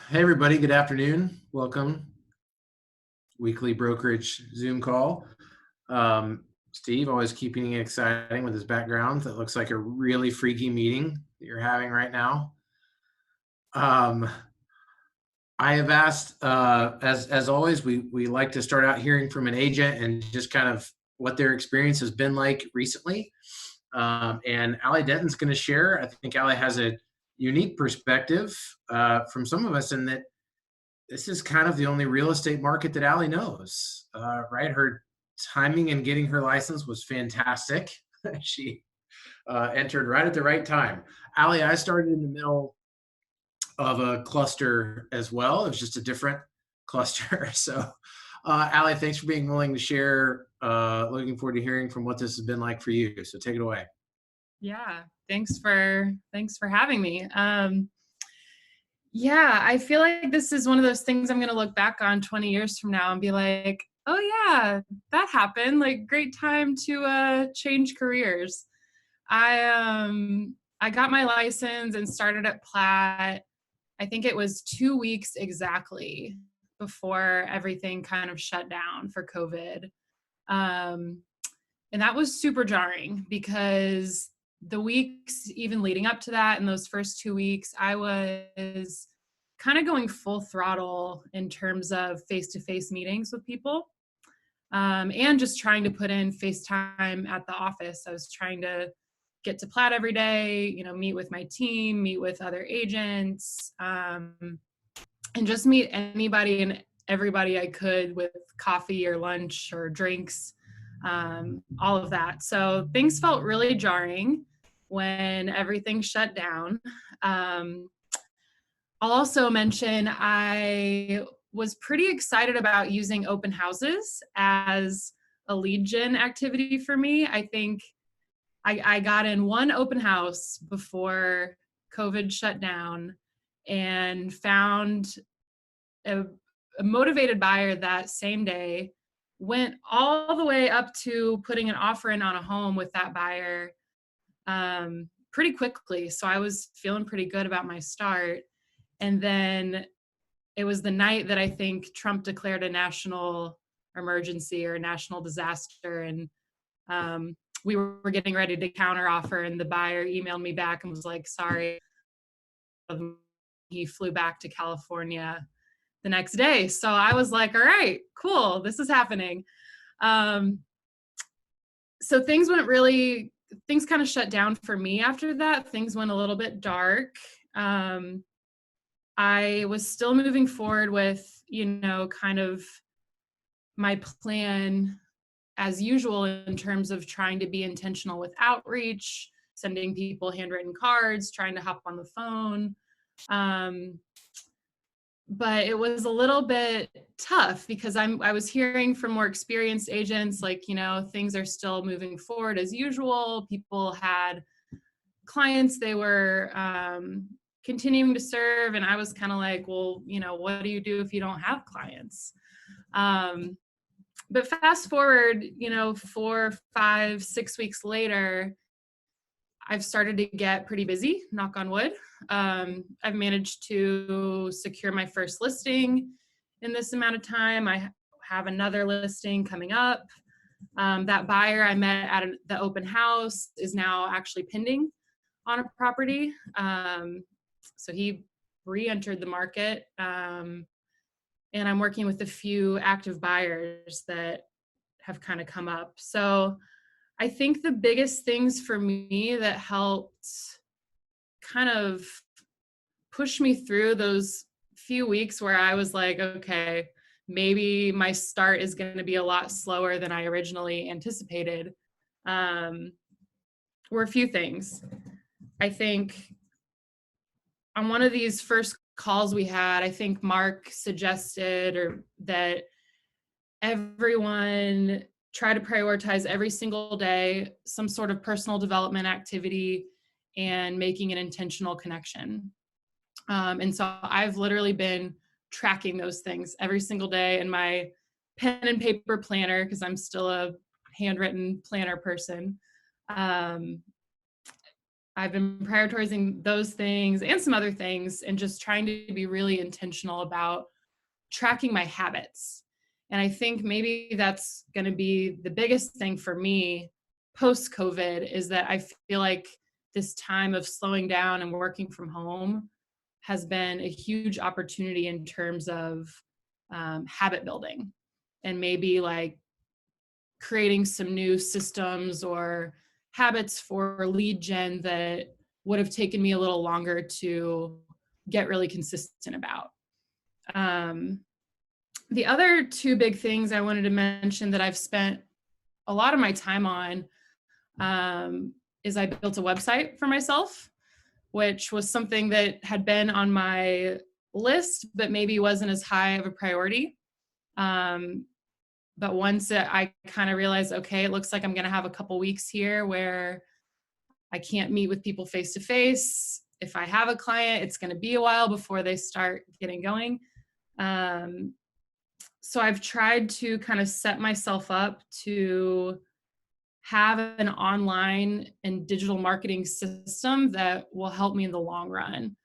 Hey everybody, good afternoon. Welcome. Weekly brokerage Zoom call. Steve, always keeping it exciting with his background. That looks like a really freaky meeting that you're having right now. I have asked, as always, we like to start out hearing from an agent and just kind of what their experience has been like recently. And Allie Denton's going to share. I think Allie has a unique perspective from some of us in that this is kind of the only real estate market that Allie knows, right? Her timing in getting her license was fantastic. She entered right at the right time. Allie, I started in the middle of a cluster as well. It was just a different cluster. So, Allie, thanks for being willing to share. Looking forward to hearing from what this has been like for you. So take it away. Yeah, thanks for having me. Yeah, I feel like this is one of those things I'm going to look back on 20 years from now and be like, oh yeah, that happened. Like, great time to change careers. I got my license and started at Platt. I think it was 2 weeks exactly before everything kind of shut down for COVID. And that was super jarring because the weeks even leading up to that, in those first 2 weeks, I was kind of going full throttle in terms of face-to-face meetings with people, and just trying to put in FaceTime at the office. I was trying to get to Platt every day, meet with my team, meet with other agents, and just meet anybody and everybody I could with coffee or lunch or drinks, all of that. So things felt really jarring when everything shut down. I'll also mention I was pretty excited about using open houses as a lead gen activity for me. I think I got in one open house before COVID shut down and found a motivated buyer that same day, went all the way up to putting an offer in on a home with that buyer pretty quickly. So I was feeling pretty good about my start. And then it was the night that I think Trump declared a national emergency or a national disaster. And we were getting ready to counter offer, and the buyer emailed me back and was like, sorry. He flew back to California the next day. So I was like, all right, cool, this is happening. So things kind of shut down for me after that. Things went a little bit dark. I was still moving forward with, kind of my plan as usual in terms of trying to be intentional with outreach, sending people handwritten cards, trying to hop on the phone. But it was a little bit tough because I was hearing from more experienced agents, like, things are still moving forward as usual. People had clients they were continuing to serve. And I was kind of like, well, what do you do if you don't have clients? But fast forward, 4, 5, 6 weeks later, I've started to get pretty busy, knock on wood. I've managed to secure my first listing in this amount of time. I have another listing coming up. That buyer I met at the open house is now actually pending on a property. So he re-entered the market. And I'm working with a few active buyers that have kind of come up. So I think the biggest things for me that helped kind of push me through those few weeks where I was like, okay, maybe my start is going to be a lot slower than I originally anticipated, were a few things. I think on one of these first calls we had, I think Mark suggested that everyone try to prioritize every single day some sort of personal development activity and making an intentional connection. And so I've literally been tracking those things every single day in my pen and paper planner, because I'm still a handwritten planner person. I've been prioritizing those things and some other things and just trying to be really intentional about tracking my habits. And I think maybe that's going to be the biggest thing for me post-COVID, is that I feel like this time of slowing down and working from home has been a huge opportunity in terms of habit building, and maybe like creating some new systems or habits for lead gen that would have taken me a little longer to get really consistent about. The other two big things I wanted to mention that I've spent a lot of my time on is I built a website for myself, which was something that had been on my list, but maybe wasn't as high of a priority. But once I kind of realized, okay, it looks like I'm going to have a couple weeks here where I can't meet with people face to face. If I have a client, it's going to be a while before they start getting going. So I've tried to kind of set myself up to have an online and digital marketing system that will help me in the long run.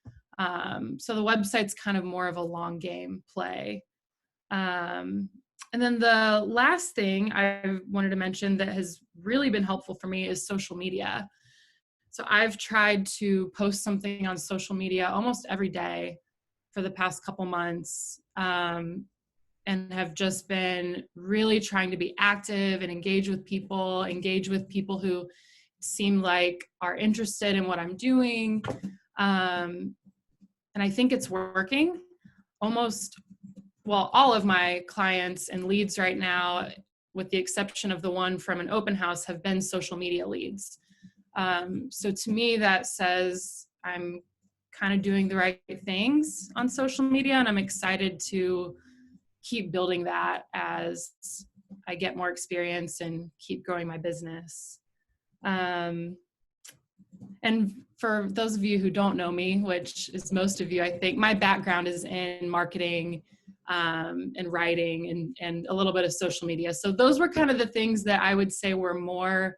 So the website's kind of more of a long game play. And then the last thing I wanted to mention that has really been helpful for me is social media. So I've tried to post something on social media almost every day for the past couple months, and have just been really trying to be active and engage with people who seem like are interested in what I'm doing. And I think it's working. All of my clients and leads right now, with the exception of the one from an open house, have been social media leads. So to me, that says I'm kind of doing the right things on social media, and I'm excited to keep building that as I get more experience and keep growing my business. And for those of you who don't know me, which is most of you, I think my background is in marketing and writing and a little bit of social media. So those were kind of the things that I would say were more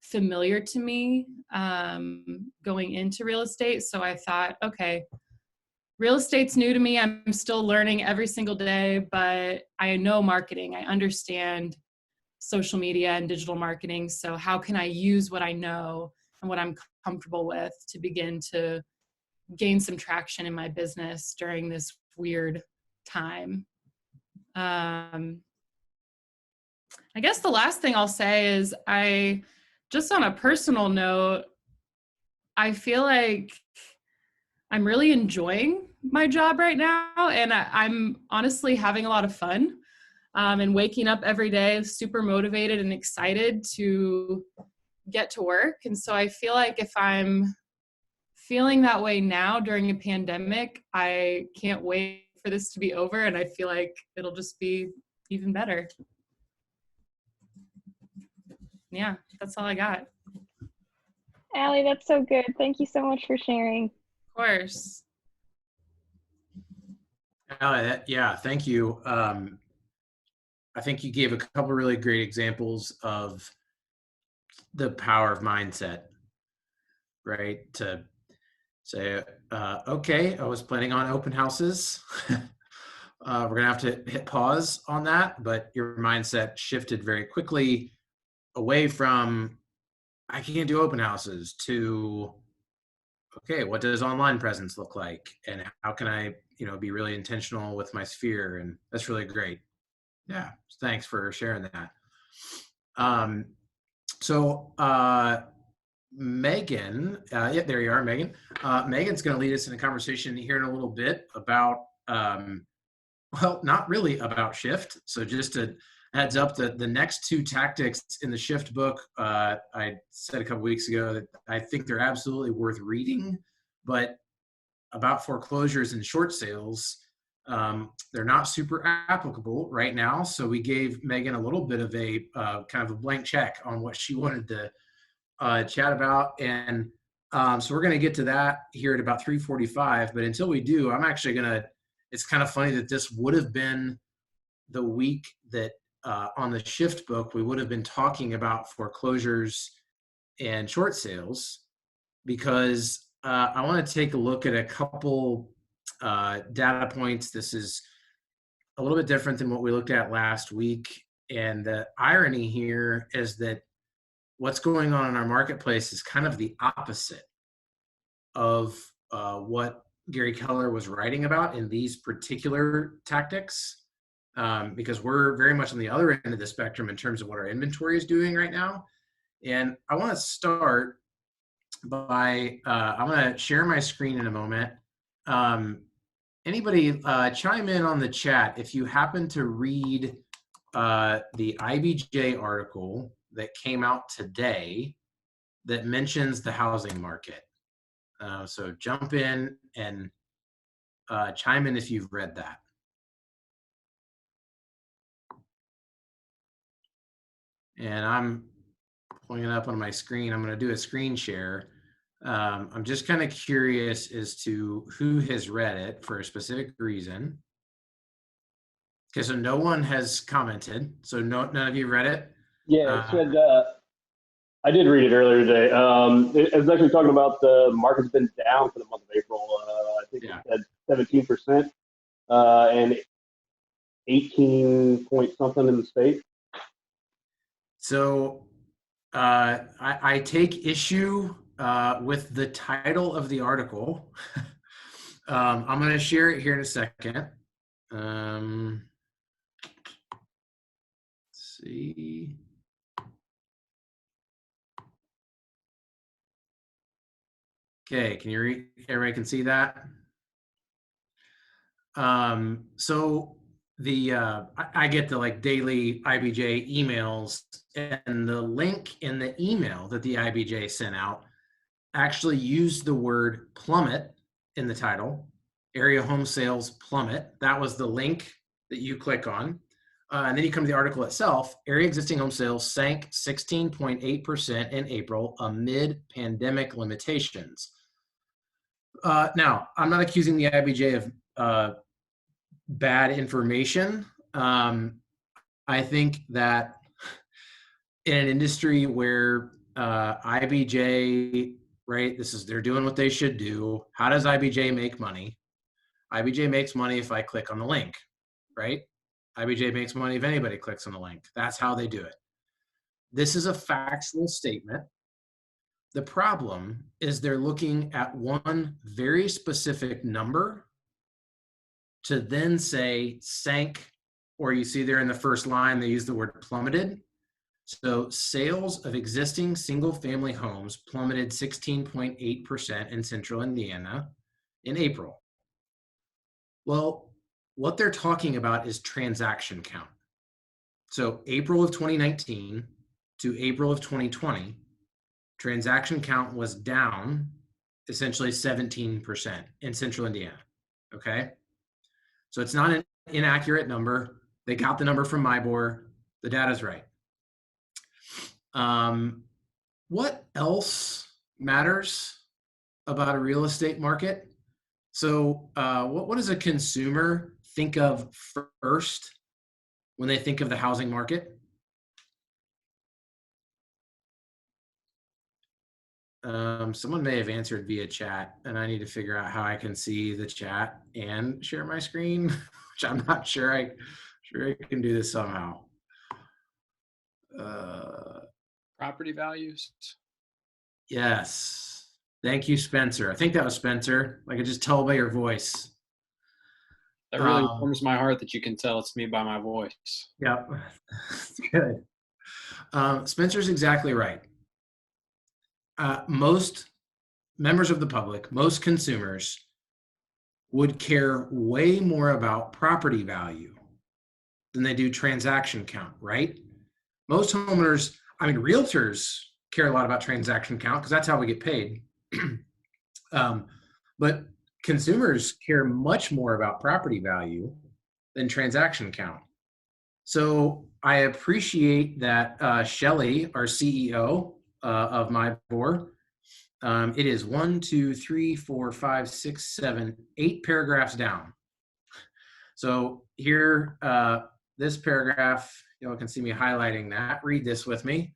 familiar to me going into real estate. So I thought, okay, real estate's new to me. I'm still learning every single day, but I know marketing. I understand social media and digital marketing. So how can I use what I know and what I'm comfortable with to begin to gain some traction in my business during this weird time? I guess the last thing I'll say is just on a personal note, I feel like I'm really enjoying my job right now, and I'm honestly having a lot of fun, and waking up every day super motivated and excited to get to work. And so I feel like if I'm feeling that way now during a pandemic, I can't wait for this to be over, and I feel like it'll just be even better. Yeah, that's all I got. Allie, that's so good. Thank you so much for sharing. Of course. Yeah, thank you. I think you gave a couple really great examples of the power of mindset. right? To say, okay, I was planning on open houses. We're gonna have to hit pause on that, but your mindset shifted very quickly away from I can't do open houses to okay, what does online presence look like, and how can I, be really intentional with my sphere? And that's really great. Yeah, thanks for sharing that. Um, so Megan, yeah, there you are, Megan. Megan's going to lead us in a conversation here in a little bit about, well, not really about shift. So just to heads up, the next two tactics in the shift book, I said a couple weeks ago that I think they're absolutely worth reading, but about foreclosures and short sales, they're not super applicable right now. So we gave Megan a little bit of a kind of a blank check on what she wanted to chat about. And so we're going to get to that here at about 3:45. But until we do, I'm actually going to, it's kind of funny that this would have been the week that on the shift book, we would have been talking about foreclosures and short sales because I want to take a look at a couple data points. This is a little bit different than what we looked at last week. And the irony here is that what's going on in our marketplace is kind of the opposite of what Gary Keller was writing about in these particular tactics, because we're very much on the other end of the spectrum in terms of what our inventory is doing right now. And I want to start by, I'm going to share my screen in a moment. Anybody chime in on the chat if you happen to read the IBJ article that came out today that mentions the housing market. So jump in and chime in if you've read that. And I'm pulling it up on my screen. I'm going to do a screen share. I'm just kind of curious as to who has read it for a specific reason. Okay, so no one has commented. So none of you read it? Yeah, it said, I did read it earlier today. It was actually talking about the market's been down for the month of April. I think it said 17% and 18 point something in the state. So I take issue with the title of the article. I'm going to share it here in a second. Let's see. Okay, can you read? Everybody can see that? So the I get the like daily IBJ emails, and the link in the email that the IBJ sent out actually used the word plummet in the title. Area home sales plummet. That was the link that you click on. And then you come to the article itself. Area existing home sales sank 16.8% in April amid pandemic limitations. Now, I'm not accusing the IBJ of bad information. I think that in an industry where IBJ, right, they're doing what they should do. How does IBJ make money? IBJ makes money if I click on the link, right? IBJ makes money if anybody clicks on the link. That's how they do it. This is a factual statement. The problem is they're looking at one very specific number to then say sank, or you see there in the first line, they use the word plummeted. So sales of existing single family homes plummeted 16.8% in central Indiana in April. Well, what they're talking about is transaction count. So April of 2019 to April of 2020, transaction count was down essentially 17% in central Indiana, okay? So it's not an inaccurate number. They got the number from MIBOR. The data's right. What else matters about a real estate market? So what does a consumer think of first when they think of the housing market? Someone may have answered via chat, and I need to figure out how I can see the chat and share my screen, which I'm not sure I can do this somehow. Property values. Yes. Thank you, Spencer. I think that was Spencer. I could just tell by your voice. That really warms my heart that you can tell it's me by my voice. Yep. Good. Spencer's exactly right. Most members of the public, most consumers would care way more about property value than they do transaction count, right? Most homeowners, I mean, realtors care a lot about transaction count because that's how we get paid. But consumers care much more about property value than transaction count. So I appreciate that Shelly, our CEO of MyBor, it is 1, 2, 3, 4, 5, 6, 7, 8 paragraphs down. So here, this paragraph, you can see me highlighting that. Read this with me.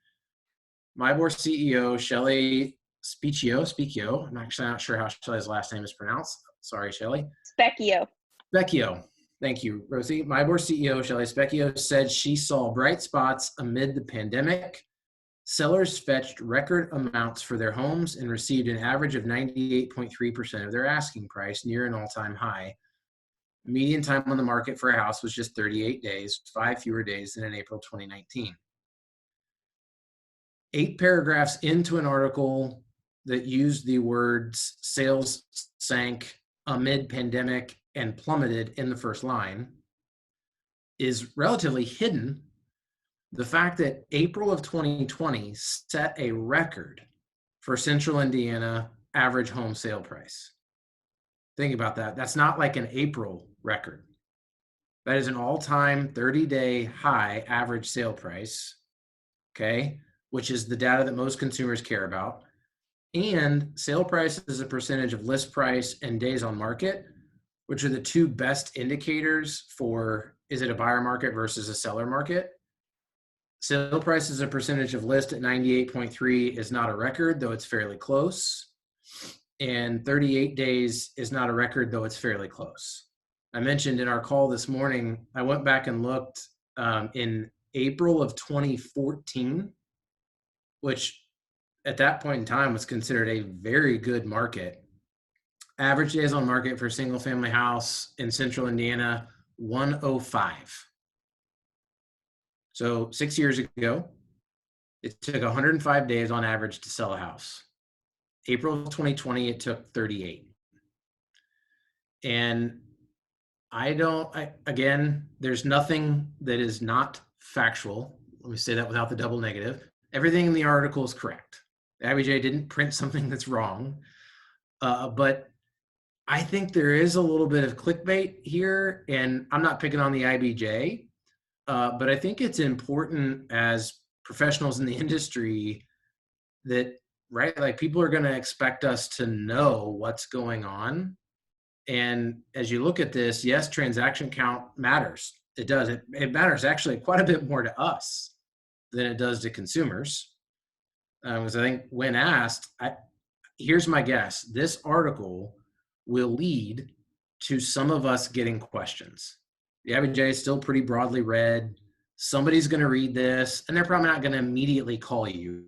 MyBor CEO, Shelly Specchio. I'm actually not sure how Shelly's last name is pronounced. Sorry, Shelly. Specchio. Thank you, Rosie. MyBor CEO, Shelly Specchio, said she saw bright spots amid the pandemic. Sellers fetched record amounts for their homes and received an average of 98.3% of their asking price, near an all-time high. Median time on the market for a house was just 38 days, 5 fewer days than in April 2019. 8 paragraphs into an article that used the words sales sank amid pandemic and plummeted in the first line is relatively hidden the fact that April of 2020 set a record for Central Indiana average home sale price. Think about that. That's not like an April record. That is an all-time 30-day high average sale price, okay, which is the data that most consumers care about. And sale price is a percentage of list price and days on market, which are the two best indicators for, is it a buyer market versus a seller market? Sale price is a percentage of list at 98.3 is not a record, though it's fairly close. And 38 days is not a record, though it's fairly close. I mentioned in our call this morning, I went back and looked in April of 2014, which at that point in time was considered a very good market. Average days on market for a single family house in Central Indiana, 105. So 6 years ago, it took 105 days on average to sell a house. April of 2020, it took 38. And again, there's nothing that is not factual. Let me say that without the double negative. Everything in the article is correct. The IBJ didn't print something that's wrong. But I think there is a little bit of clickbait here, and I'm not picking on the IBJ, but I think it's important as professionals in the industry that, right, like people are going to expect us to know what's going on. And as you look at this, yes, transaction count matters. It does. It matters actually quite a bit more to us than it does to consumers. Because I think when asked, here's my guess. This article will lead to some of us getting questions. The IBJ is still pretty broadly read. Somebody's going to read this, and they're probably not going to immediately call you.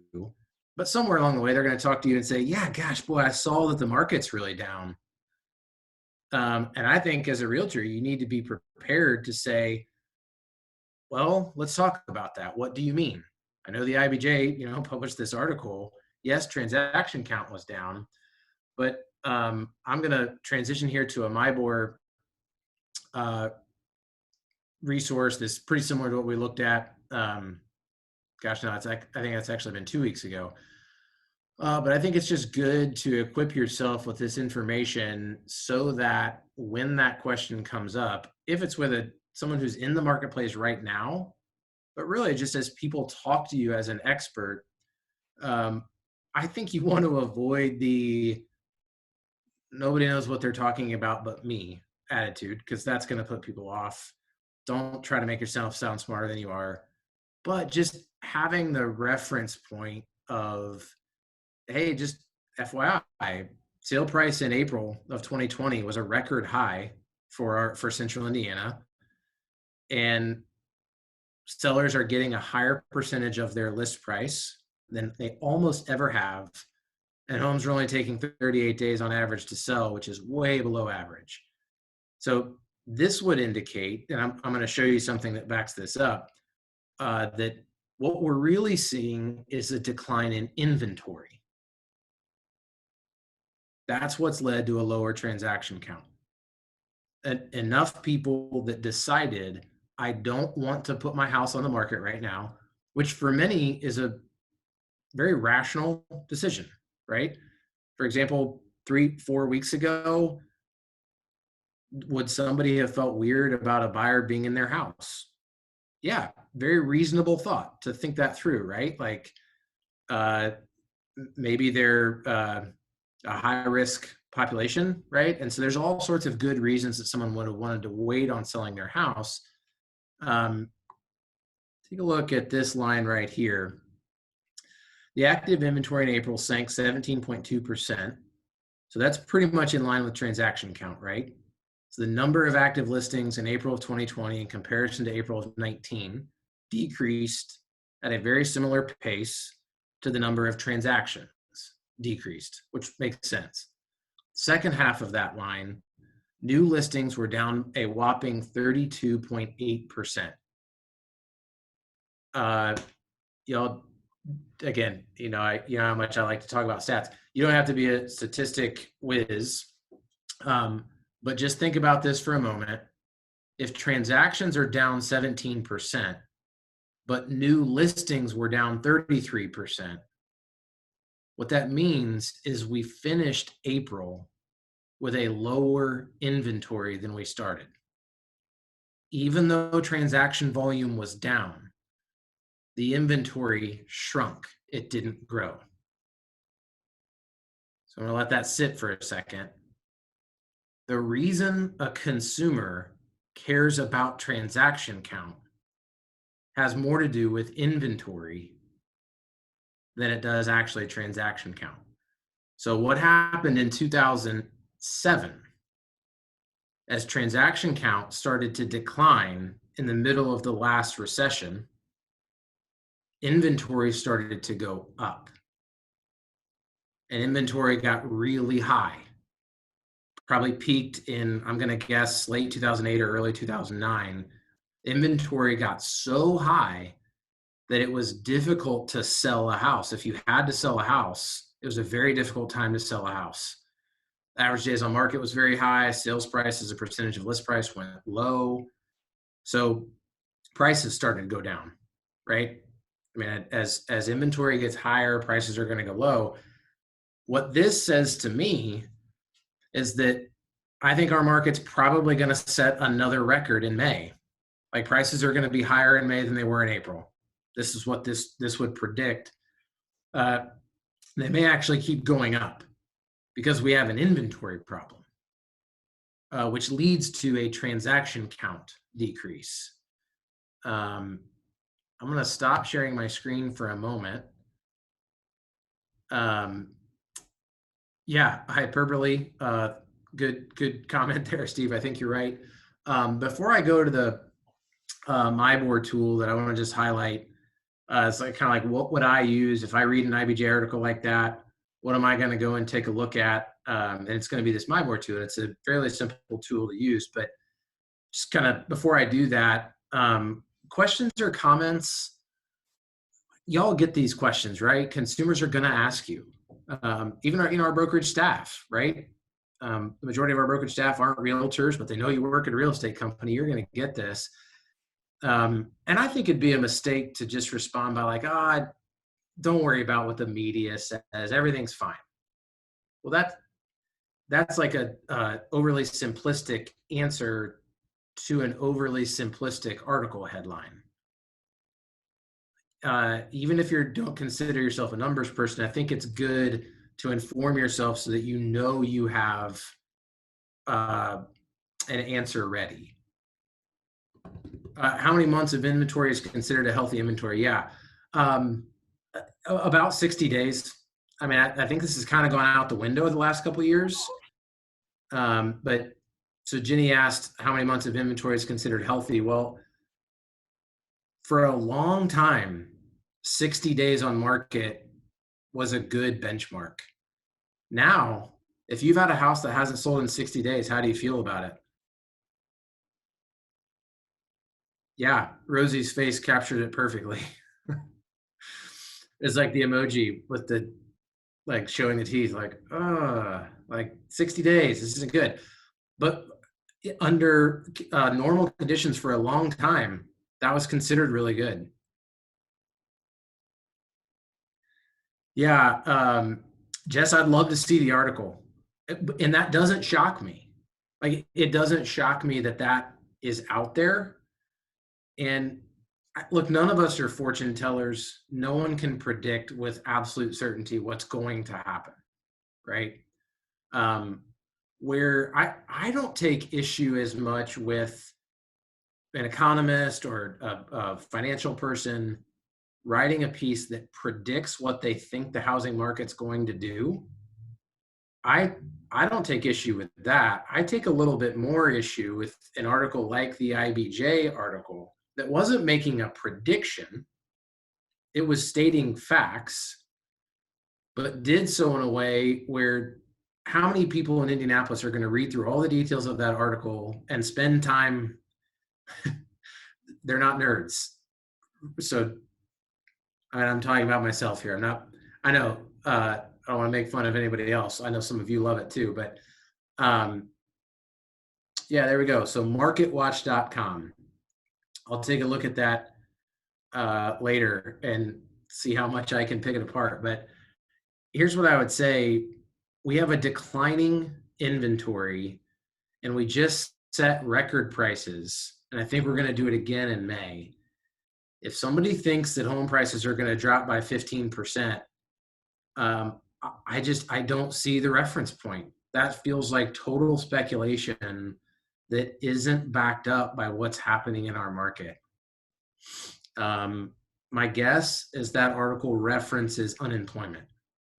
But somewhere along the way, they're going to talk to you and say, yeah, gosh, boy, I saw that the market's really down. And I think as a realtor, you need to be prepared to say, well, let's talk about that. What do you mean? I know the IBJ, published this article. Yes, transaction count was down, but I'm going to transition here to a MyBor resource that's pretty similar to what we looked at. I think that's actually been 2 weeks ago. But I think it's just good to equip yourself with this information so that when that question comes up, if it's with someone who's in the marketplace right now, but really just as people talk to you as an expert, I think you want to avoid the nobody knows what they're talking about but me attitude, because that's going to put people off. Don't try to make yourself sound smarter than you are, but just having the reference point of, hey, just FYI, sale price in April of 2020 was a record high for Central Indiana, and sellers are getting a higher percentage of their list price than they almost ever have, and homes are only taking 38 days on average to sell, which is way below average. So this would indicate, and I'm going to show you something that backs this up, that what we're really seeing is a decline in inventory. That's what's led to a lower transaction count. Enough people that decided, I don't want to put my house on the market right now, which for many is a very rational decision, right? For example, 3-4 weeks ago, would somebody have felt weird about a buyer being in their house? Yeah, very reasonable thought to think that through, right? Like maybe they're a high risk population, right? And so there's all sorts of good reasons that someone would have wanted to wait on selling their house. Take a look at this line right here. The active inventory in April sank 17.2%. So that's pretty much in line with transaction count, right? So the number of active listings in April of 2020 in comparison to April of 19 decreased at a very similar pace to the number of transactions decreased, which makes sense. Second half of that line, new listings were down a whopping 32.8%. Y'all, again, you know how much I like to talk about stats. You don't have to be a statistic whiz, but just think about this for a moment. If transactions are down 17%, but new listings were down 33%, what that means is we finished April with a lower inventory than we started. Even though transaction volume was down, the inventory shrunk. It didn't grow. So I'm going to let that sit for a second. The reason a consumer cares about transaction count has more to do with inventory than it does actually transaction count. So what happened in 2007, as transaction count started to decline in the middle of the last recession, inventory started to go up. And inventory got really high. Probably peaked in, I'm going to guess, late 2008 or early 2009. Inventory got so high that it was difficult to sell a house. If you had to sell a house, it was a very difficult time to sell a house. Average days on market was very high. Sales price as a percentage of list price went low. So prices started to go down, right? I mean, as inventory gets higher, prices are going to go low. What this says to me is that I think our market's probably going to set another record in May. Like prices are going to be higher in May than they were in April. This is what this would predict. They may actually keep going up because we have an inventory problem, which leads to a transaction count decrease. I'm going to stop sharing my screen for a moment. Yeah, hyperbole. Good comment there, Steve. I think you're right. Before I go to the MyBoard tool that I want to just highlight, it's like kind of like what would I use if I read an IBJ article like that? What am I going to go and take a look at? And it's going to be this MyBoard tool. It's a fairly simple tool to use, but just kind of before I do that, questions or comments? Y'all get these questions, right? Consumers are going to ask you. Even our brokerage staff, right? The majority of our brokerage staff aren't realtors, but they know you work at a real estate company. You're going to get this. And I think it'd be a mistake to just respond by like, don't worry about what the media says. Everything's fine. Well, that's like a overly simplistic answer to an overly simplistic article headline. Even if you don't consider yourself a numbers person, I think it's good to inform yourself so that you know you have an answer ready. How many months of inventory is considered a healthy inventory? Yeah, about 60 days. I mean, I think this has kind of gone out the window the last couple of years. But so Jenny asked how many months of inventory is considered healthy. Well, for a long time, 60 days on market was a good benchmark. Now, if you've had a house that hasn't sold in 60 days, how do you feel about it? Yeah, Rosie's face captured it perfectly. It's like the emoji with the like showing the teeth, like 60 days, this isn't good. But under normal conditions for a long time, that was considered really good. Yeah, Jess, I'd love to see the article. And that doesn't shock me. Like, it doesn't shock me that that is out there. And look, none of us are fortune tellers. No one can predict with absolute certainty what's going to happen, right? Where I don't take issue as much with an economist or a financial person writing a piece that predicts what they think the housing market's going to do. I don't take issue with that. I take a little bit more issue with an article like the IBJ article that wasn't making a prediction. It was stating facts, but did so in a way where how many people in Indianapolis are going to read through all the details of that article and spend time? They're not nerds. So I'm talking about myself here. I know, I don't want to make fun of anybody else. I know some of you love it too, but yeah, there we go. So marketwatch.com. I'll take a look at that later and see how much I can pick it apart. But here's what I would say. We have a declining inventory and we just set record prices. And I think we're going to do it again in May. If somebody thinks that home prices are going to drop by 15%, I don't see the reference point. That feels like total speculation that isn't backed up by what's happening in our market. My guess is that article references unemployment.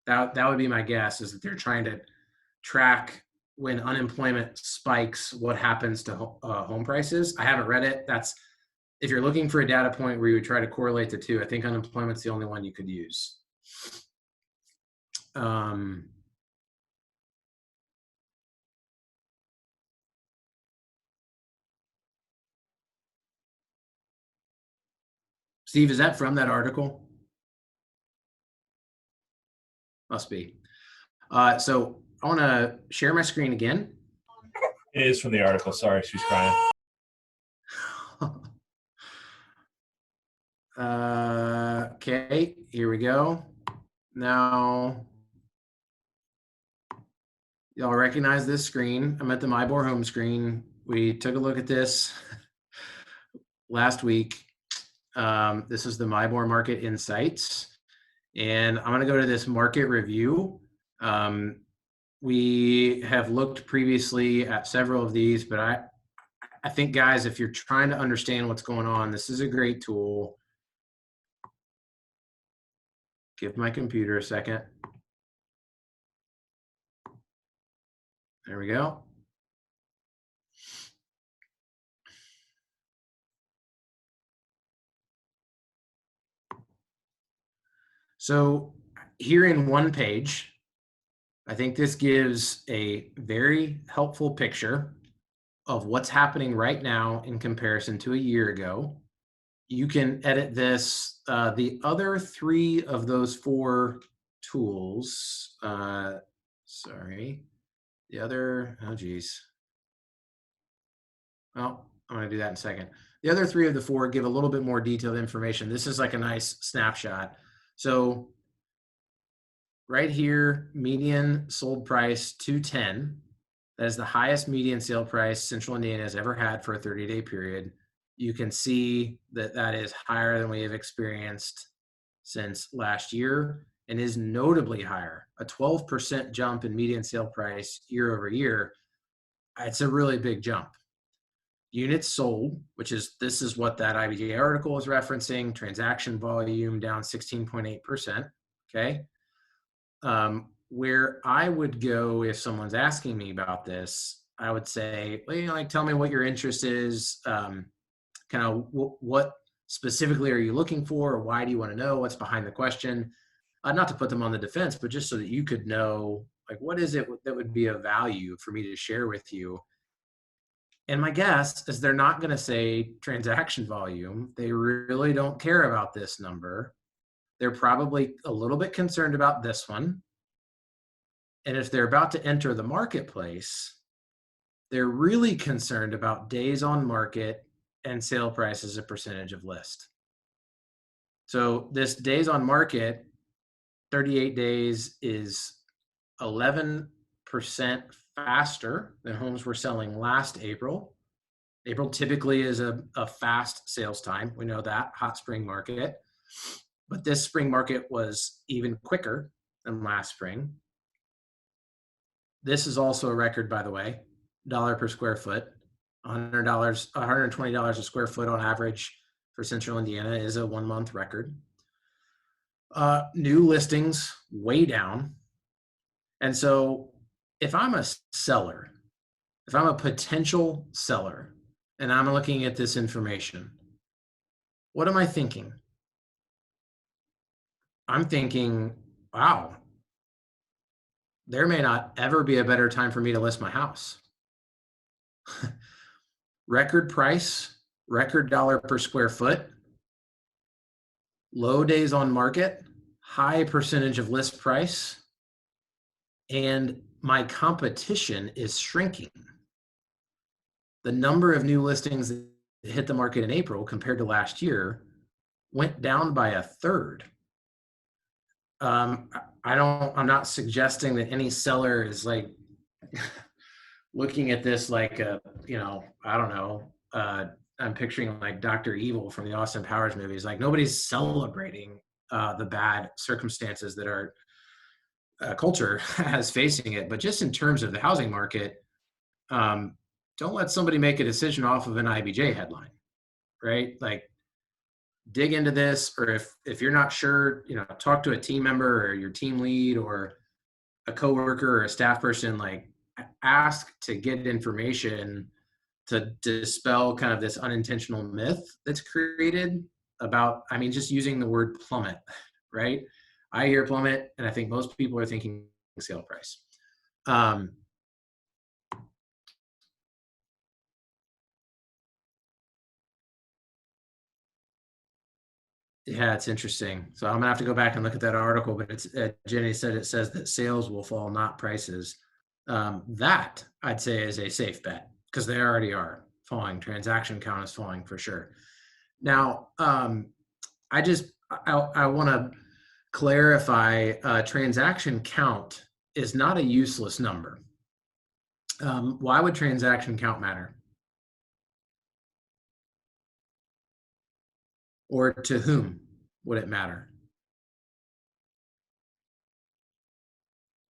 That would be my guess, is that they're trying to track when unemployment spikes, what happens to home prices. I haven't read it. If you're looking for a data point where you would try to correlate the two, I think unemployment's the only one you could use. Steve, is that from that article? Must be. So I want to share my screen again. It is from the article. Sorry, she's crying. Okay, here we go. Now, y'all recognize this screen. I'm at the MyBor home screen. We took a look at this last week. This is the MyBor Market Insights. And I'm going to go to this market review. We have looked previously at several of these, but I think, guys, if you're trying to understand what's going on, this is a great tool. Give my computer a second. There we go. So here in one page, I think this gives a very helpful picture of what's happening right now in comparison to a year ago. You can edit this. The other three of those four tools, sorry, the other, oh geez. Well, I'm gonna do that in a second. The other three of the four give a little bit more detailed information. This is like a nice snapshot. So right here, median sold price 210. That is the highest median sale price Central Indiana has ever had for a 30-day period. You can see that that is higher than we have experienced since last year and is notably higher. A 12% jump in median sale price year over year. It's a really big jump. Units sold, this is what that IBJ article is referencing, transaction volume down 16.8%, okay? Where I would go if someone's asking me about this, I would say, well, like, tell me what your interest is. Kind of what specifically are you looking for? Or why do you want to know? What's behind the question? Not to put them on the defense, but just so that you could know, like, what is it that would be of value for me to share with you? And my guess is they're not going to say transaction volume. They really don't care about this number. They're probably a little bit concerned about this one. And if they're about to enter the marketplace, they're really concerned about days on market and sale price as a percentage of list. So this days on market, 38 days, is 11% faster than homes were selling last April. April typically is a fast sales time. We know that, hot spring market. But this spring market was even quicker than last spring. This is also a record, by the way, dollar per square foot. $100, $120 a square foot on average for Central Indiana is a 1 month record. New listings way down. And so if I'm a seller, if I'm a potential seller, and I'm looking at this information, what am I thinking? I'm thinking, wow, there may not ever be a better time for me to list my house. Record price, record dollar per square foot, low days on market, high percentage of list price, and my competition is shrinking. The number of new listings that hit the market in April compared to last year went down by a third. I'm not suggesting that any seller is like looking at this like a, I don't know, I'm picturing like Dr. Evil from the Austin Powers movies. Like, nobody's celebrating the bad circumstances that our culture has facing it. But just in terms of the housing market, don't let somebody make a decision off of an IBJ headline, right? Like, dig into this, or if you're not sure, talk to a team member or your team lead or a coworker or a staff person. Like, ask to get information to dispel kind of this unintentional myth that's created about, just using the word plummet, right? I hear plummet, and I think most people are thinking sale price. Yeah, it's interesting. So I'm gonna have to go back and look at that article, but it's Jenny said it says that sales will fall, not prices. That I'd say is a safe bet because they already are falling. Transaction count is falling for sure. Now, I want to clarify, transaction count is not a useless number. Why would transaction count matter? Or to whom would it matter?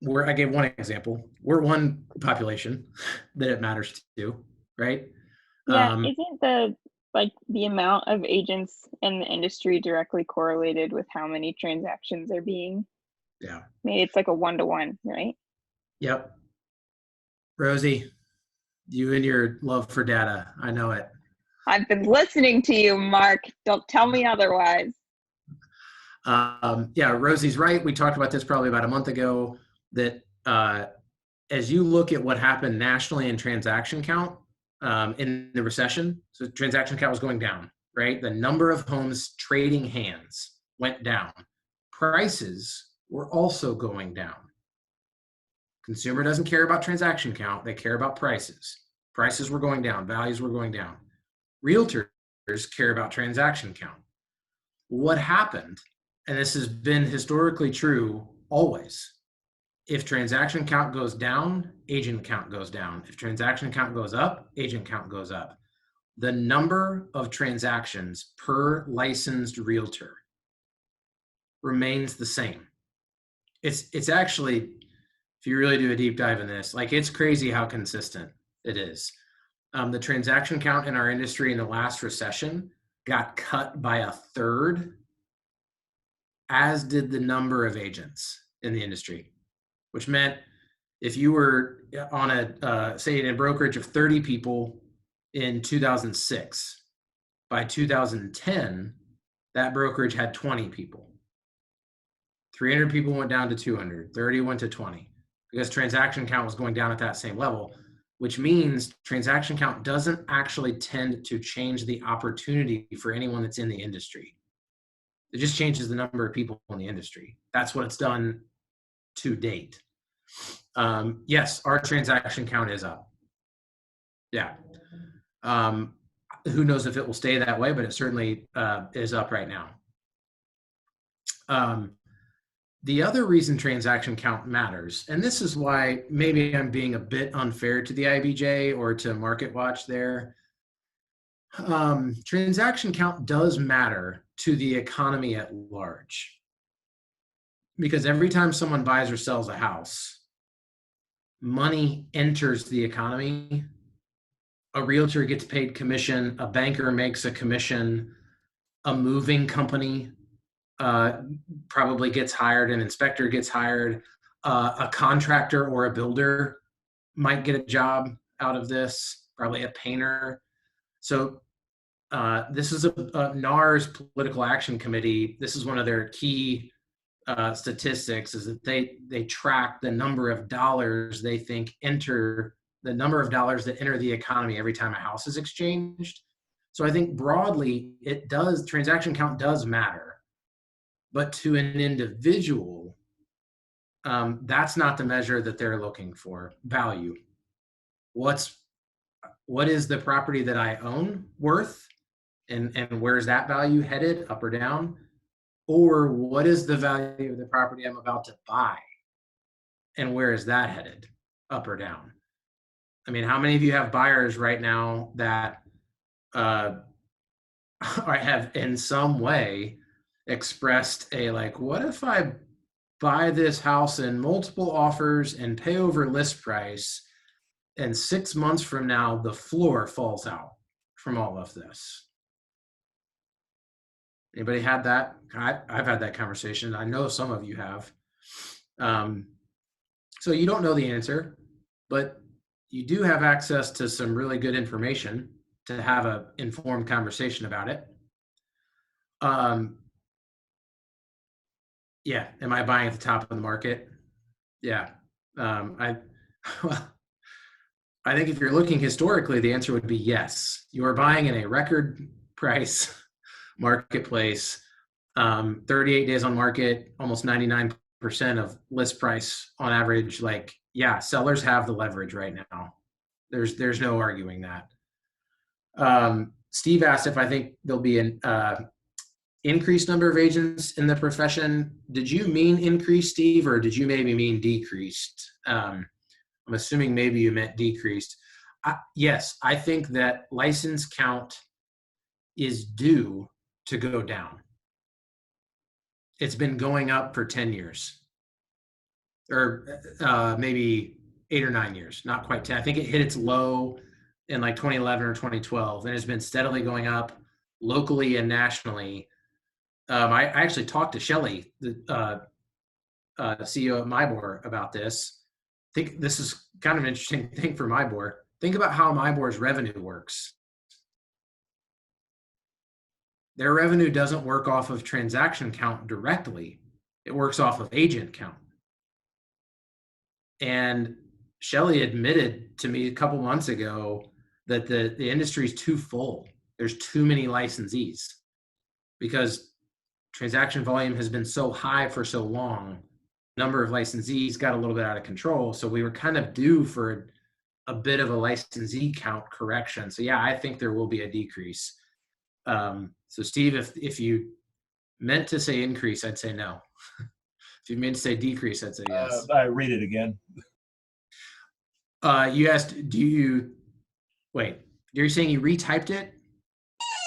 I gave one example. We're one population that it matters to, right? Yeah, isn't the amount of agents in the industry directly correlated with how many transactions are being? Yeah. Maybe it's like a 1-to-1, right? Yep. Rosie, you and your love for data, I know it. I've been listening to you, Mark. Don't tell me otherwise. Yeah, Rosie's right. We talked about this probably about a month ago, that as you look at what happened nationally in transaction count in the recession, so transaction count was going down, right? The number of homes trading hands went down. Prices were also going down. Consumer doesn't care about transaction count. They care about prices. Prices were going down. Values were going down. Realtors care about transaction count. What happened, and this has been historically true always, if transaction count goes down, agent count goes down. If transaction count goes up, agent count goes up. The number of transactions per licensed realtor remains the same. It's actually, if you really do a deep dive in this, like, it's crazy how consistent it is. The transaction count in our industry in the last recession got cut by a third, as did the number of agents. in the industry, which meant if you were on a, say, in a brokerage of 30 people in 2006, by 2010, that brokerage had 20 people. 300 people went down to 200, 30 went to 20, because transaction count was going down at that same level, which means transaction count doesn't actually tend to change the opportunity for anyone that's in the industry. It just changes the number of people in the industry. That's what it's done to date. Yes, our transaction count is up. Yeah. Who knows if it will stay that way, but it certainly is up right now. The other reason transaction count matters, and this is why maybe I'm being a bit unfair to the IBJ or to MarketWatch there. Transaction count does matter to the economy at large, because every time someone buys or sells a house, money enters the economy. A realtor gets paid commission, a banker makes a commission, a moving company probably gets hired, an inspector gets hired, a contractor or a builder might get a job out of this, probably a painter. So this is a NAR's Political Action Committee. This is one of their key statistics, is that they track the number of dollars they think enter, the number of dollars that enter the economy every time a house is exchanged. So I think broadly it does, transaction count does matter. But to an individual, that's not the measure that they're looking for. Value. What is the property that I own worth, and where's that value headed, up or down? Or what is the value of the property I'm about to buy, and where is that headed, up or down? I mean, how many of you have buyers right now that have in some way expressed a, like, what if I buy this house in multiple offers and pay over list price, and 6 months from now the floor falls out from all of this? Anybody had that? I've had that conversation. I know some of you have. So you don't know the answer, but you do have access to some really good information to have an informed conversation about it. Yeah. Am I buying at the top of the market? Yeah. I think if you're looking historically, the answer would be yes. You are buying in a record price marketplace, 38 days on market, almost 99% of list price on average. Like, yeah, sellers have the leverage right now. There's no arguing that. Steve asked if I think there'll be an increased number of agents in the profession. Did you mean increased, Steve, or did you maybe mean decreased? I'm assuming maybe you meant decreased. Yes, I think that license count is due to go down. It's been going up for 10 years, or maybe 8 or 9 years, not quite 10. I think it hit its low in like 2011 or 2012, and it's been steadily going up locally and nationally. I actually talked to Shelly, the CEO of MIBOR, about this. I think this is kind of an interesting thing for MIBOR. Think about how MIBOR's revenue works. Their revenue doesn't work off of transaction count directly. It works off of agent count. And Shelly admitted to me a couple months ago that the industry is too full. There's too many licensees because transaction volume has been so high for so long. Number of licensees got a little bit out of control. So we were kind of due for a bit of a licensee count correction. So yeah, I think there will be a decrease. So Steve, if you meant to say increase, I'd say no. If you meant to say decrease, I'd say yes. I read it again. You asked, wait, you're saying you retyped it?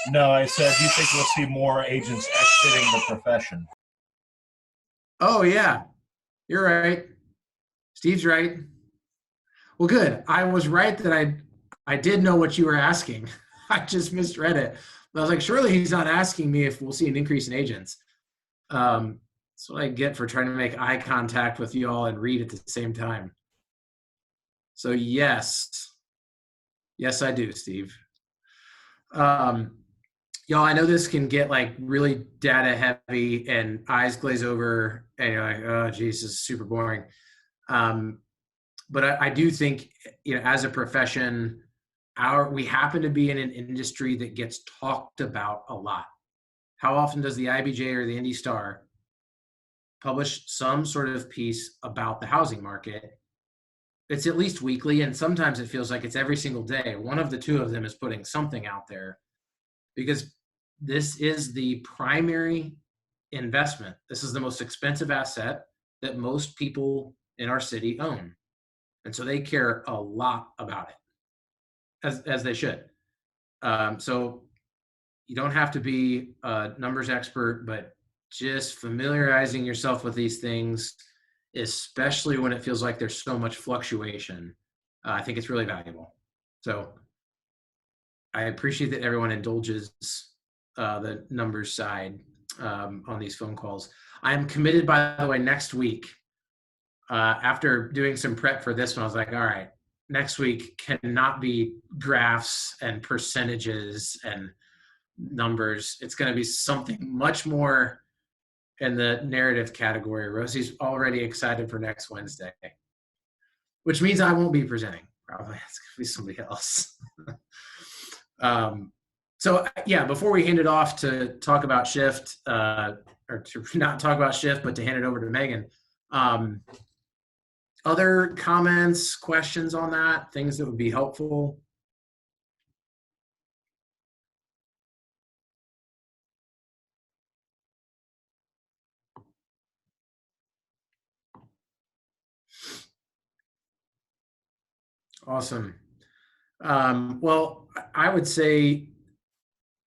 No, I said, do you think we'll see more agents exiting the profession? Oh yeah, you're right. Steve's right. Well, good. I was right that I did know what you were asking. I just misread it. I was like, surely he's not asking me if we'll see an increase in agents. That's what I get for trying to make eye contact with you all and read at the same time. So yes, I do, Steve. Y'all, I know this can get like really data heavy and eyes glaze over, and you're like, oh, geez, this is super boring. But I do think, as a profession, we happen to be in an industry that gets talked about a lot. How often does the IBJ or the Indy Star publish some sort of piece about the housing market? It's at least weekly, and sometimes it feels like it's every single day. One of the two of them is putting something out there, because this is the primary investment. This is the most expensive asset that most people in our city own. And so they care a lot about it, as they should. So you don't have to be a numbers expert, but just familiarizing yourself with these things, especially when it feels like there's so much fluctuation, I think it's really valuable. So I appreciate that everyone indulges the numbers side on these phone calls. I am committed, by the way, next week. After doing some prep for this one, I was like, all right, next week cannot be graphs and percentages and numbers. It's going to be something much more in the narrative category. Rosie's already excited for next Wednesday, which means I won't be presenting. Probably it's going to be somebody else. So yeah, before we hand it off to talk about Shift, or to not talk about Shift, but to hand it over to Megan, other comments, questions on that, things that would be helpful? Awesome. Well, I would say,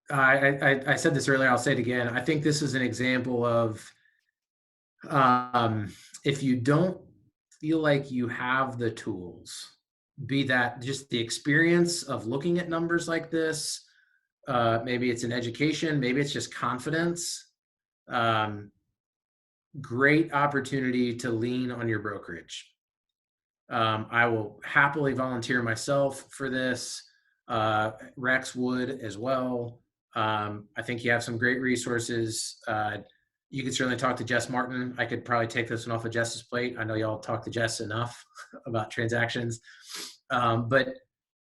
I said this earlier, I'll say it again. I think this is an example of, if you don't feel like you have the tools, be that just the experience of looking at numbers like this, maybe it's an education, maybe it's just confidence, great opportunity to lean on your brokerage. I will happily volunteer myself for this. Rex would as well. I think you have some great resources. You can certainly talk to Jess Martin. I could probably take this one off of Jess's plate. I know y'all talk to Jess enough about transactions. But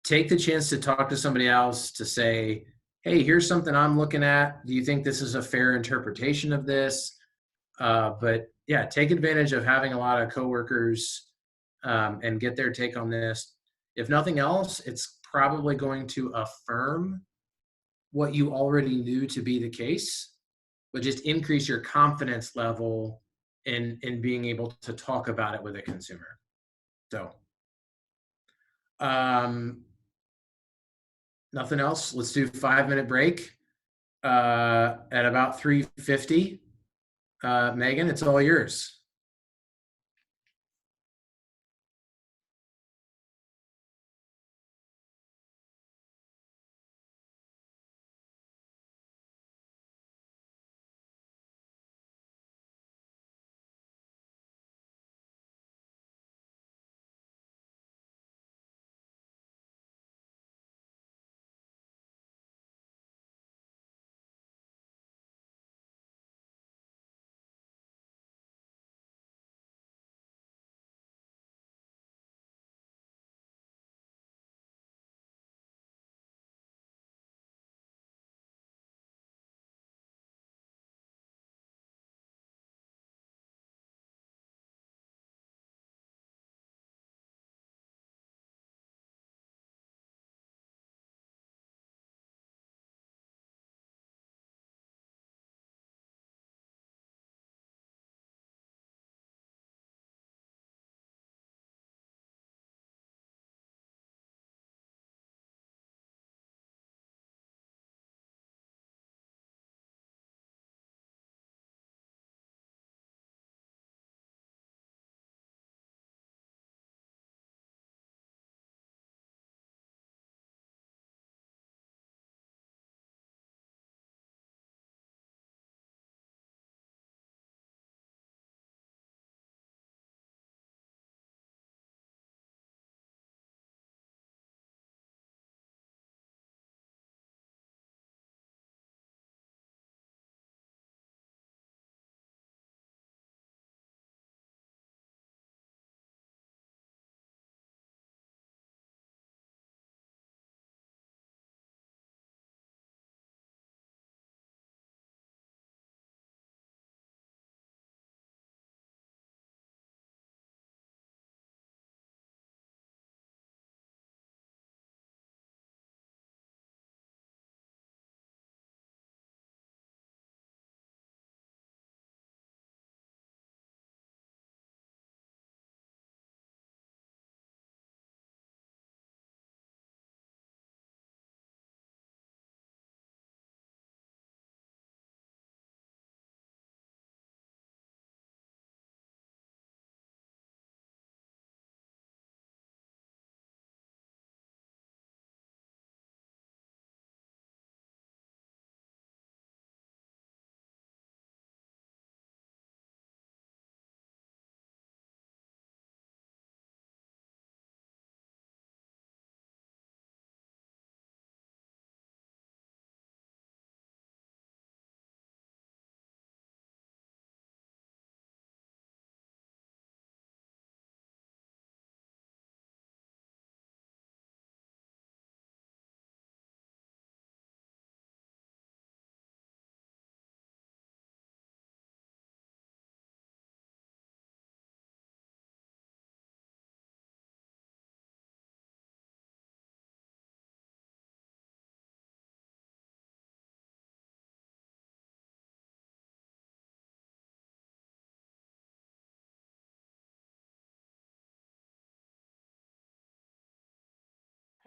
take the chance to talk to somebody else to say, hey, here's something I'm looking at. Do you think this is a fair interpretation of this? But yeah, take advantage of having a lot of coworkers and get their take on this. If nothing else, it's probably going to affirm what you already knew to be the case, but just increase your confidence level in being able to talk about it with a consumer. So nothing else. Let's do 5-minute break at about 3:50. Megan, it's all yours.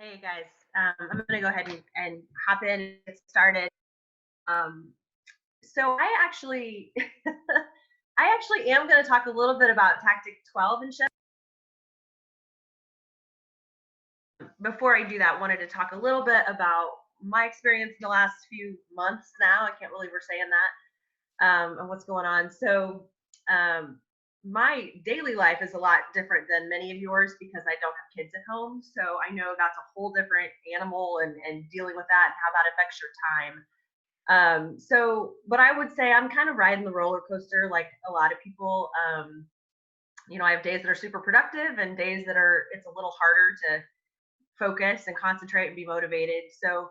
Hey guys, I'm gonna go ahead and hop in and get started. So I actually, I actually am gonna talk a little bit about Tactic 12 and Chef. Before I do that, wanted to talk a little bit about my experience in the last few months now. I can't believe we're saying that, and what's going on. So my daily life is a lot different than many of yours because I don't have kids at home. So I know that's a whole different animal and dealing with that and how that affects your time. But I would say I'm kind of riding the roller coaster like a lot of people. I have days that are super productive and days that it's a little harder to focus and concentrate and be motivated. So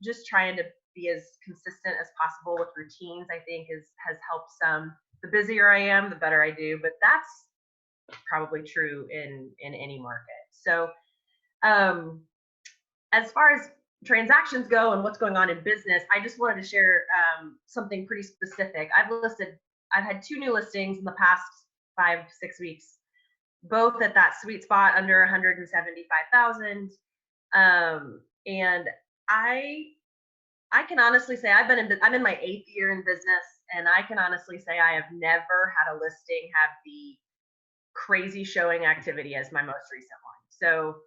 just trying to be as consistent as possible with routines, I think has helped some. The busier I am, the better I do, but that's probably true in any market. So as far as transactions go and what's going on in business, I just wanted to share something pretty specific. I've had 2 new listings in the past 5-6 weeks, both at that sweet spot under 175,000. And I can honestly say I'm in my 8th year in business, and I can honestly say I have never had a listing have the crazy showing activity as my most recent one. So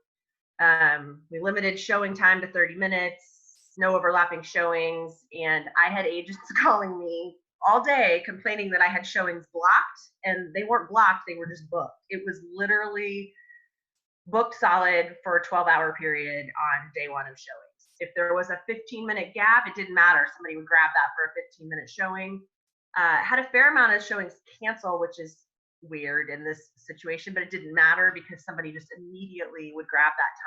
we limited showing time to 30 minutes, no overlapping showings, and I had agents calling me all day complaining that I had showings blocked, and they weren't blocked, they were just booked. It was literally booked solid for a 12-hour period on day 1 of showings. If there was a 15-minute gap, it didn't matter. Somebody would grab that for a 15-minute showing. Had a fair amount of showings cancel, which is weird in this situation, but it didn't matter because somebody just immediately would grab that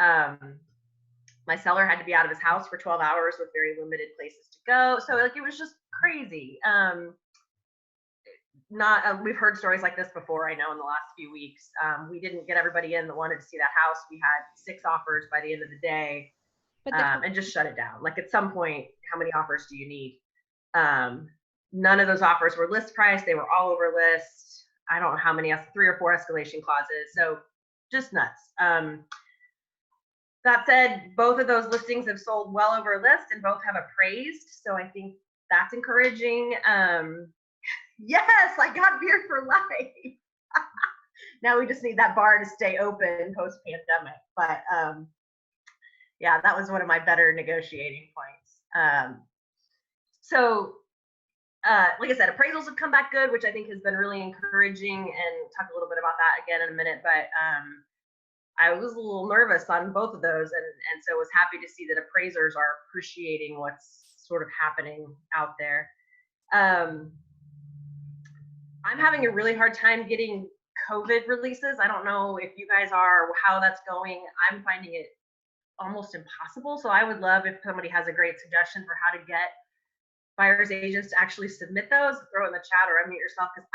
time. My seller had to be out of his house for 12 hours with very limited places to go. So like it was just crazy. We've heard stories like this before, I know, in the last few weeks. We didn't get everybody in that wanted to see that house. We had 6 offers by the end of the day, and just shut it down. Like at some point, how many offers do you need? None of those offers were list price. They were all over list. I don't know how many, 3 or 4 escalation clauses. So just nuts. That said, both of those listings have sold well over list and both have appraised. So I think that's encouraging. Yes, I got beer for life. Now we just need that bar to stay open post-pandemic. But yeah, that was one of my better negotiating points. Like I said, appraisals have come back good, which I think has been really encouraging, and talk a little bit about that again in a minute. But I was a little nervous on both of those, and so was happy to see that appraisers are appreciating what's sort of happening out there. I'm having a really hard time getting COVID releases. I don't know if you guys are, or how that's going. I'm finding it almost impossible. So I would love if somebody has a great suggestion for how to get buyers agents to actually submit those. Throw it in the chat or unmute yourself, because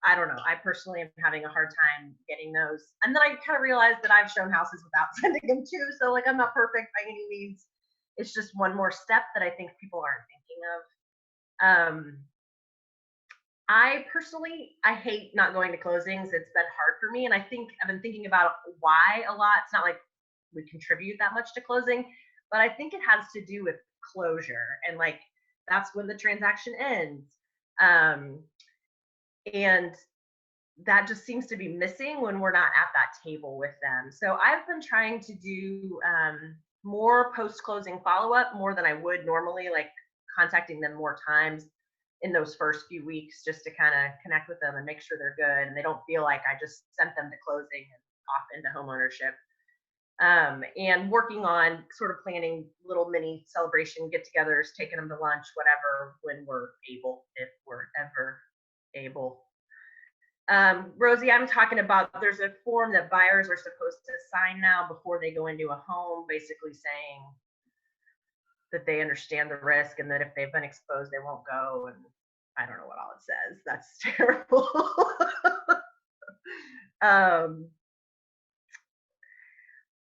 I don't know. I personally am having a hard time getting those. And then I kind of realized that I've shown houses without sending them too. So like I'm not perfect by any means. It's just one more step that I think people aren't thinking of. I personally, I hate not going to closings. It's been hard for me. And I think I've been thinking about why a lot. It's not like we contribute that much to closing, but I think it has to do with closure. And like, that's when the transaction ends. And that just seems to be missing when we're not at that table with them. So I've been trying to do more post-closing follow-up, more than I would normally, like contacting them more times in those first few weeks, just to kind of connect with them and make sure they're good and they don't feel like I just sent them to closing and off into homeownership. And working on sort of planning little mini celebration get-togethers, taking them to lunch, whatever, when we're able, if we're ever able. Rosie, I'm talking about, there's a form that buyers are supposed to sign now before they go into a home, basically saying that they understand the risk and that if they've been exposed, they won't go. And I don't know what all it says. That's terrible.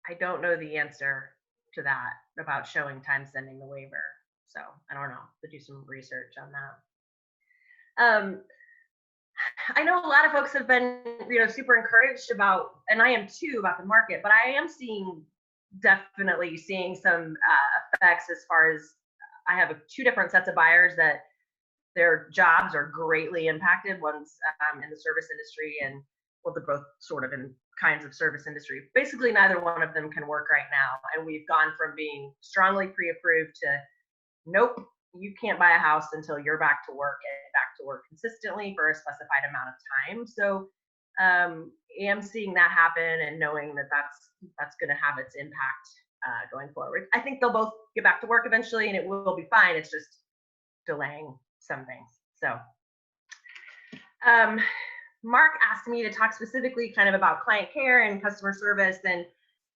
I don't know the answer to that about showing time sending the waiver. So I don't know, to do some research on that. I know a lot of folks have been, super encouraged about, and I am too, about the market, but I am definitely seeing some effects as far as I have two different sets of buyers that their jobs are greatly impacted. One's in the service industry, and well, they're both sort of in kinds of service industry. Basically, neither one of them can work right now. And we've gone from being strongly pre-approved to nope, you can't buy a house until you're back to work and back to work consistently for a specified amount of time. So am seeing that happen and knowing that that's going to have its impact going forward. I think they'll both get back to work eventually and it will be fine. It's just delaying some things. So Mark asked me to talk specifically kind of about client care and customer service, and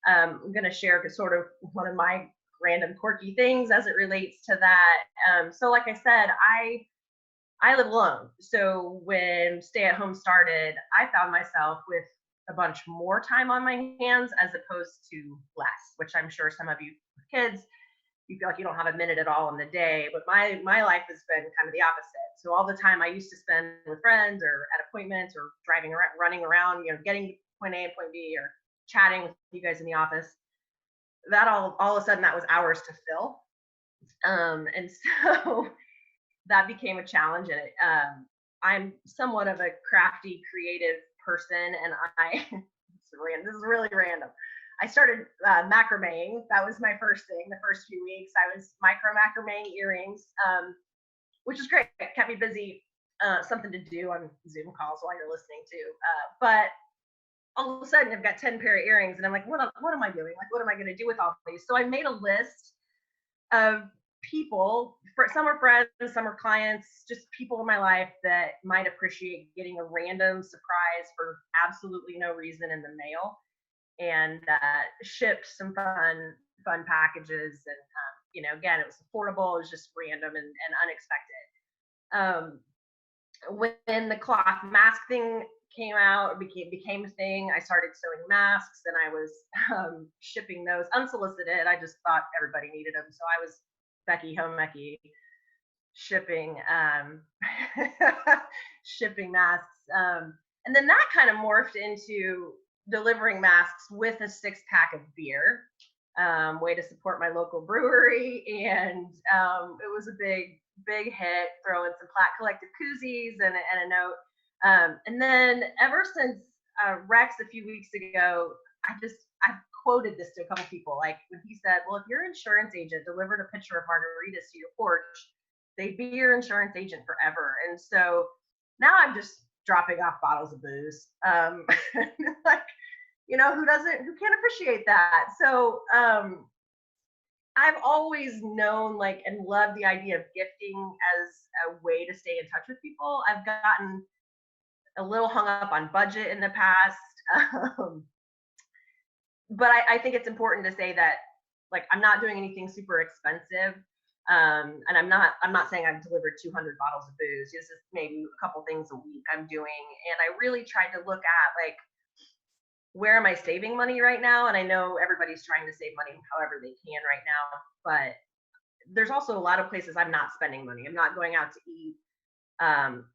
I'm going to share sort of one of my random quirky things as it relates to that. So like I said, I live alone. So when stay at home started, I found myself with a bunch more time on my hands as opposed to less, which I'm sure some of you with kids, you feel like you don't have a minute at all in the day, but my life has been kind of the opposite. So all the time I used to spend with friends or at appointments or driving around, running around, getting to point A and point B or chatting with you guys in the office, that all of a sudden that was hours to fill. And so that became a challenge in it. I'm somewhat of a crafty, creative person, and this is really random. I started macrameing. That was my first thing. The first few weeks, I was micro macrameing earrings, which is great. It kept me busy. Something to do on Zoom calls while you're listening to. But all of a sudden, I've got 10 pair of earrings, and I'm like, what am I doing? Like, what am I going to do with all these? So I made a list of people. Some are friends, some are clients, just people in my life that might appreciate getting a random surprise for absolutely no reason in the mail, and shipped some fun packages. And again, it was affordable. It was just random and unexpected. When the cloth mask thing came out, became a thing, I started sewing masks, and I was shipping those unsolicited. I just thought everybody needed them, so I was Becky Homecki shipping shipping masks, and then that kind of morphed into delivering masks with a 6-pack of beer, way to support my local brewery. And it was a big hit, throwing some Platt Collective koozies and a note. And then ever since Rex a few weeks ago, I've quoted this to a couple people, like when he said, well, if your insurance agent delivered a pitcher of margaritas to your porch, they'd be your insurance agent forever. And so now I'm just dropping off bottles of booze. Like, who can't appreciate that? So I've always known and loved the idea of gifting as a way to stay in touch with people. I've gotten a little hung up on budget in the past. But I think it's important to say that I'm not doing anything super expensive. And I'm not saying I've delivered 200 bottles of booze. This is maybe a couple things a week I'm doing. And I really tried to look at where am I saving money right now? And I know everybody's trying to save money however they can right now, but there's also a lot of places I'm not spending money. I'm not going out to eat.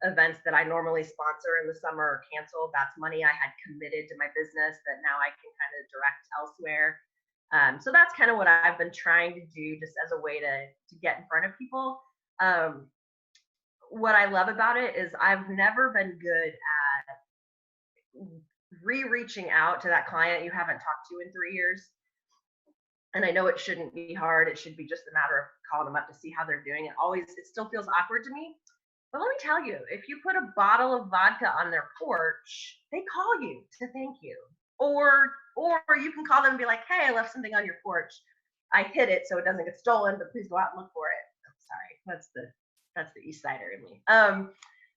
Events that I normally sponsor in the summer are canceled. That's money I had committed to my business that now I can kind of direct elsewhere. So that's kind of what I've been trying to do, just as a way to get in front of people. What I love about it is I've never been good at reaching out to that client you haven't talked to in 3 years. And I know it shouldn't be hard. It should be just a matter of calling them up to see how they're doing. It still feels awkward to me. But let me tell you, if you put a bottle of vodka on their porch, they call you to thank you. Or you can call them and be like, hey, I left something on your porch. I hid it so it doesn't get stolen, but please go out and look for it. Oh, sorry, that's the East Sider in me.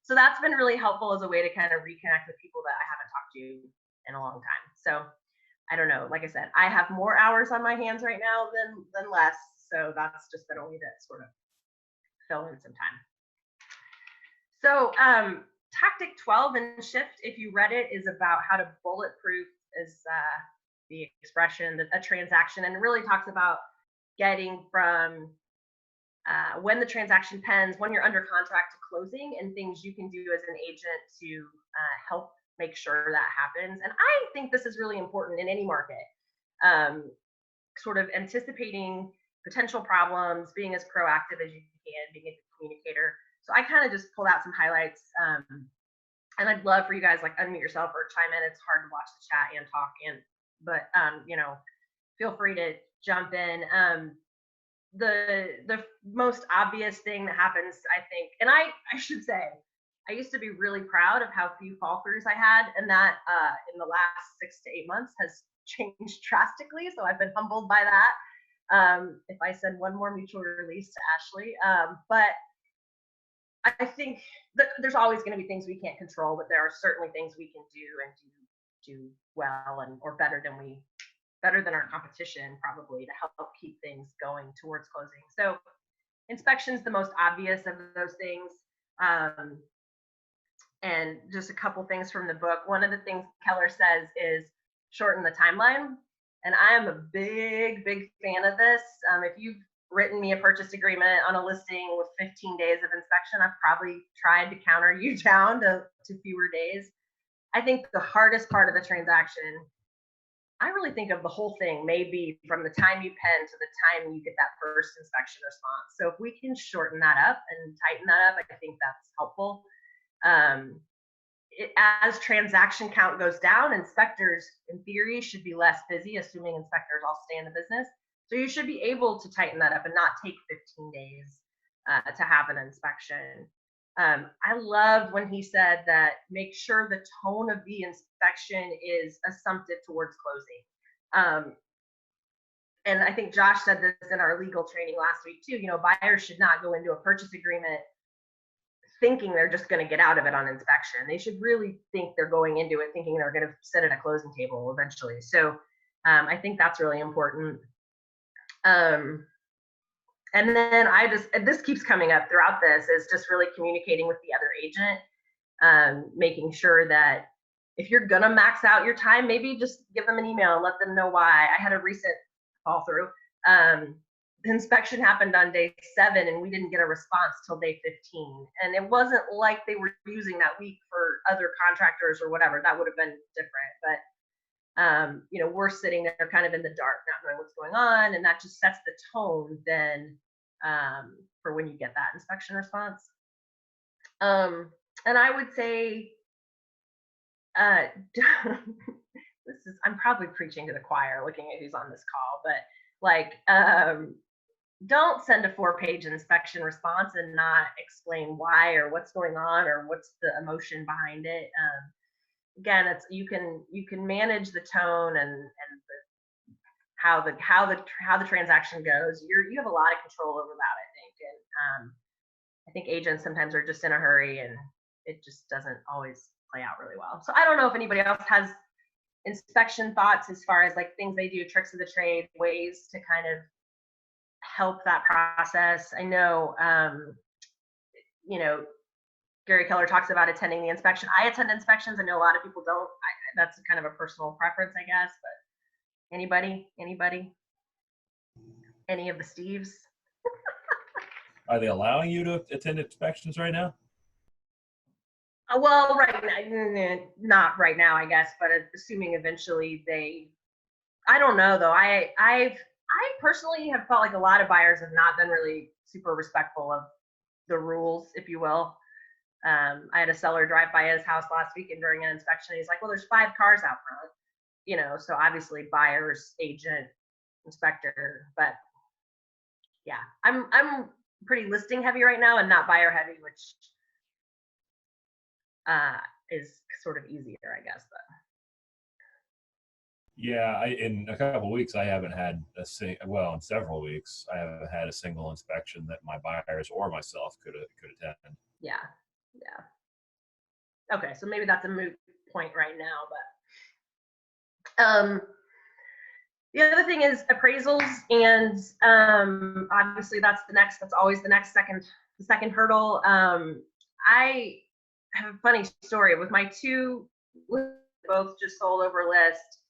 So that's been really helpful as a way to kind of reconnect with people that I haven't talked to in a long time. So I don't know, like I said, I have more hours on my hands right now than less. So that's just been a way to sort of fill in some time. So tactic 12 in Shift, if you read it, is about how to bulletproof, is the expression, a transaction, and it really talks about getting from when the transaction pens, when you're under contract to closing, and things you can do as an agent to help make sure that happens. And I think this is really important in any market, sort of anticipating potential problems, being as proactive as you can, being a communicator. So I kind of just pulled out some highlights, and I'd love for you guys like unmute yourself or chime in. It's hard to watch the chat and talk, but you know, feel free to jump in. The most obvious thing that happens, I think, and I should say, I used to be really proud of how few fall throughs I had, and that in the last 6 to 8 months has changed drastically. So I've been humbled by that. If I send one more mutual release to Ashley, but I think that there's always going to be things we can't control, but there are certainly things we can do and do well or better than our competition, probably, to help keep things going towards closing. So inspection's the most obvious of those things. And just a couple things from the book. One of the things Keller says is shorten the timeline. And I am a big fan of this. If you've written me a purchase agreement on a listing with 15 days of inspection, I've probably tried to counter you down to fewer days. I think the hardest part of the transaction, I really think of the whole thing, maybe from the time you pen to the time you get that first inspection response. So if we can shorten that up and tighten that up, I think that's helpful. As transaction count goes down, inspectors in theory should be less busy, assuming inspectors all stay in the business. So you should be able to tighten that up and not take 15 days to have an inspection. I loved when he said that make sure the tone of the inspection is assumptive towards closing. And I think Josh said this in our legal training last week too. You know, buyers should not go into a purchase agreement thinking they're just going to get out of it on inspection. They should really think they're going into it thinking they're going to sit at a closing table eventually. So I think that's really important. And then this keeps coming up throughout this, is just really communicating with the other agent, making sure that if you're gonna max out your time, maybe just give them an email and let them know why. I had a recent fall through. The inspection happened on day 7 and we didn't get a response till day 15. And it wasn't like they were using that week for other contractors or whatever. That would have been different. But you know, we're sitting there kind of in the dark, not knowing what's going on, and that just sets the tone then for when you get that inspection response. And I would say, I'm probably preaching to the choir looking at who's on this call, but like, don't send a 4-page inspection response and not explain why or what's going on or what's the emotion behind it. Again, it's you can manage the tone and how the transaction goes. You have a lot of control over that, I think. And I think agents sometimes are just in a hurry and it just doesn't always play out really well. So I don't know if anybody else has inspection thoughts as far as like things they do, tricks of the trade, ways to kind of help that process. I know, you know, Gary Keller talks about attending the inspection. I attend inspections. I know a lot of people don't. That's kind of a personal preference, I guess. But anybody? Any of the Steves? Are they allowing you to attend inspections right now? Well, right now, not right now, I guess. But assuming eventually they, I don't know though. I personally have felt like a lot of buyers have not been really super respectful of the rules, if you will. I had a seller drive by his house last weekend during an inspection. He's like, well, there's 5 cars out front, you know, so obviously buyers, agent, inspector, but yeah, I'm pretty listing heavy right now and not buyer heavy, which is sort of easier, I guess. But yeah, in a couple of weeks, I haven't had in several weeks, I haven't had a single inspection that my buyers or myself could attend. Yeah. Okay, so maybe that's a moot point right now, but the other thing is appraisals, and obviously that's always the second hurdle. I have a funny story with my 2, both just sold over list.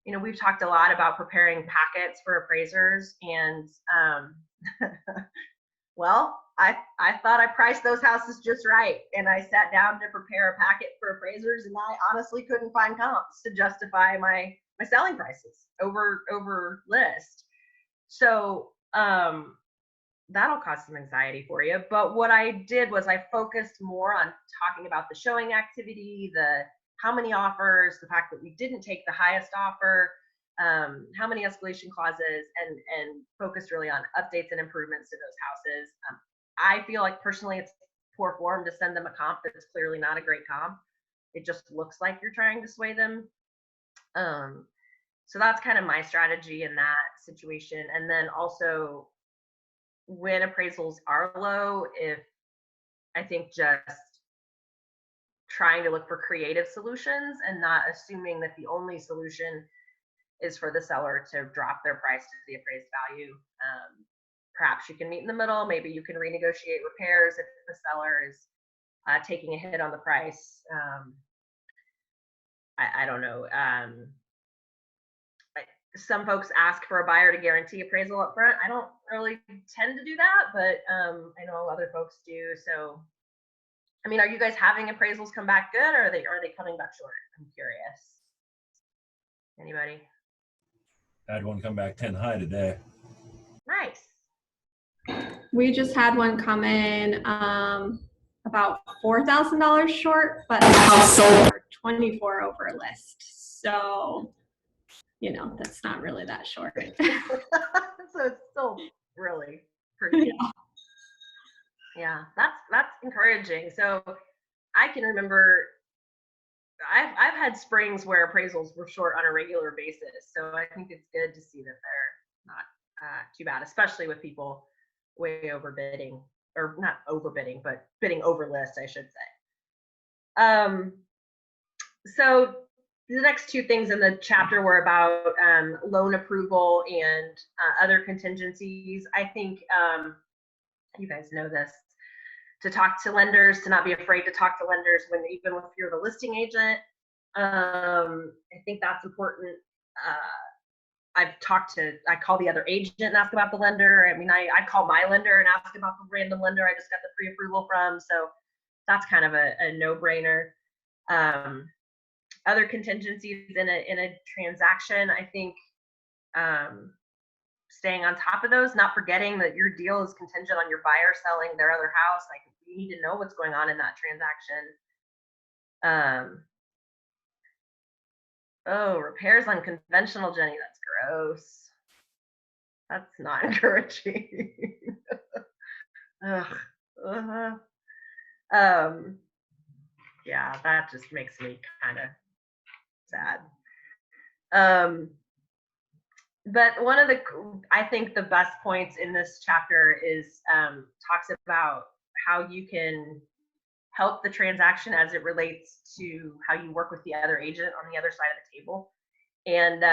You know, we've talked a lot about preparing packets for appraisers, and Well, I thought I priced those houses just right, and I sat down to prepare a packet for appraisers, and I honestly couldn't find comps to justify my selling prices over list. So that'll cause some anxiety for you. But what I did was I focused more on talking about the showing activity, the how many offers, the fact that we didn't take the highest offer, how many escalation clauses, and focused really on updates and improvements to those houses. I feel like personally it's poor form to send them a comp that's clearly not a great comp. It just looks like you're trying to sway them. So that's kind of my strategy in that situation. And then also when appraisals are low, if I think just trying to look for creative solutions and not assuming that the only solution is for the seller to drop their price to the appraised value. Perhaps you can meet in the middle. Maybe you can renegotiate repairs if the seller is taking a hit on the price. I don't know. Some folks ask for a buyer to guarantee appraisal up front. I don't really tend to do that, but I know other folks do. So, I mean, are you guys having appraisals come back good, or are they coming back short? I'm curious. Anybody? I had one come back 10 high today. Nice. We just had one come in about $4,000 short, but the house sold for 24 over list. So, you know, that's not really that short. So it's still really pretty. Yeah, that's encouraging. So I can remember I've had springs where appraisals were short on a regular basis. So I think it's good to see that they're not too bad, especially with people way overbidding, or not overbidding, but bidding over list, I should say. So the next two things in the chapter were about loan approval and other contingencies. I think you guys know this, to talk to lenders, to not be afraid to talk to lenders even if you're the listing agent. I think that's important. I call the other agent and ask about the lender. I mean, I call my lender and ask about the random lender I just got the pre-approval from. So that's kind of a no-brainer. Other contingencies in a transaction, I think staying on top of those, not forgetting that your deal is contingent on your buyer selling their other house. Like, you need to know what's going on in that transaction. Oh, repairs on conventional, Jenny, that's gross. That's not encouraging. Yeah, that just makes me kind of sad. But one of I think the best points in this chapter is talks about how you can help the transaction as it relates to how you work with the other agent on the other side of the table. And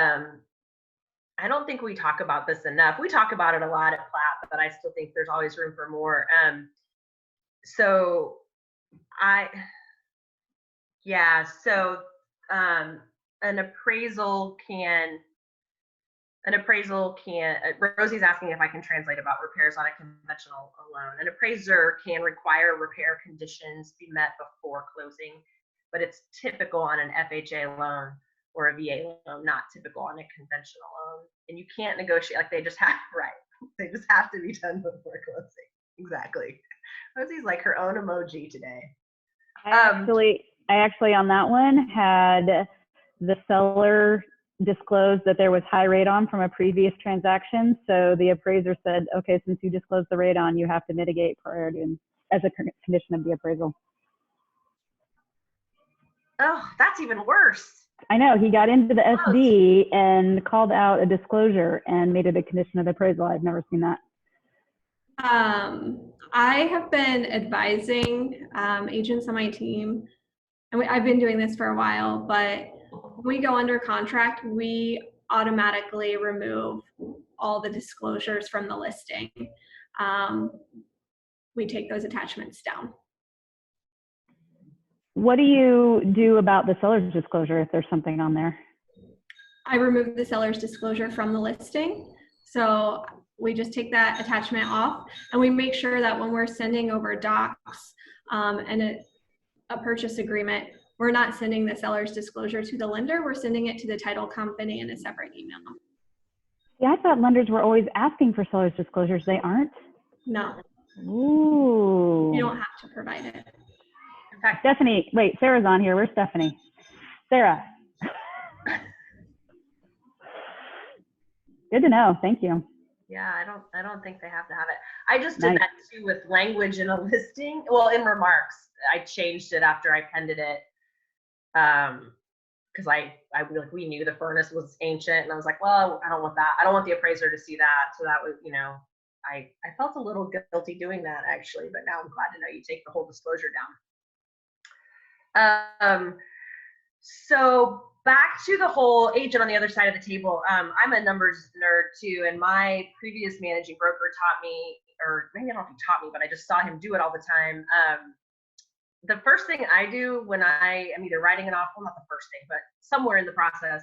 I don't think we talk about this enough. We talk about it a lot at Platt, but I still think there's always room for more. So an appraisal can, Rosie's asking if I can translate about repairs on a conventional loan. An appraiser can require repair conditions be met before closing, but it's typical on an FHA loan or a VA loan, not typical on a conventional loan. And you can't negotiate, like they just have to be done before closing. Exactly. Rosie's like her own emoji today. I actually on that one had the seller disclosed that there was high radon from a previous transaction. So the appraiser said, okay, since you disclosed the radon, you have to mitigate prior to, as a condition of the appraisal. Oh, that's even worse. I know, he got into the SD and called out a disclosure and made it a condition of the appraisal. I've never seen that. I have been advising agents on my team, and I've been doing this for a while, but when we go under contract, we automatically remove all the disclosures from the listing. We take those attachments down. What do you do about the seller's disclosure if there's something on there? I remove the seller's disclosure from the listing. So we just take that attachment off, and we make sure that when we're sending over docs and a purchase agreement, we're not sending the seller's disclosure to the lender, we're sending it to the title company in a separate email. Yeah, I thought lenders were always asking for seller's disclosures. They aren't? No, Ooh. you don't have to provide it. In fact, Stephanie, wait, Sarah's on here. Where's Stephanie? Sarah. Good to know. Thank you. yeah, I don't think they have to have it. I just did Nice. that too with language in a listing. Well, in remarks, I changed it after I penned it. Because we knew the furnace was ancient, and I was like, well, I don't want that. I don't want the appraiser to see that. So that was, I felt a little guilty doing that actually, but now I'm glad to know you take the whole disclosure down. So back to the whole agent on the other side of the table. I'm a numbers nerd too, and my previous managing broker taught me, or maybe I don't know if he taught me, but I just saw him do it all the time. The first thing I do when I am either writing an offer, well, not the first thing, but somewhere in the process,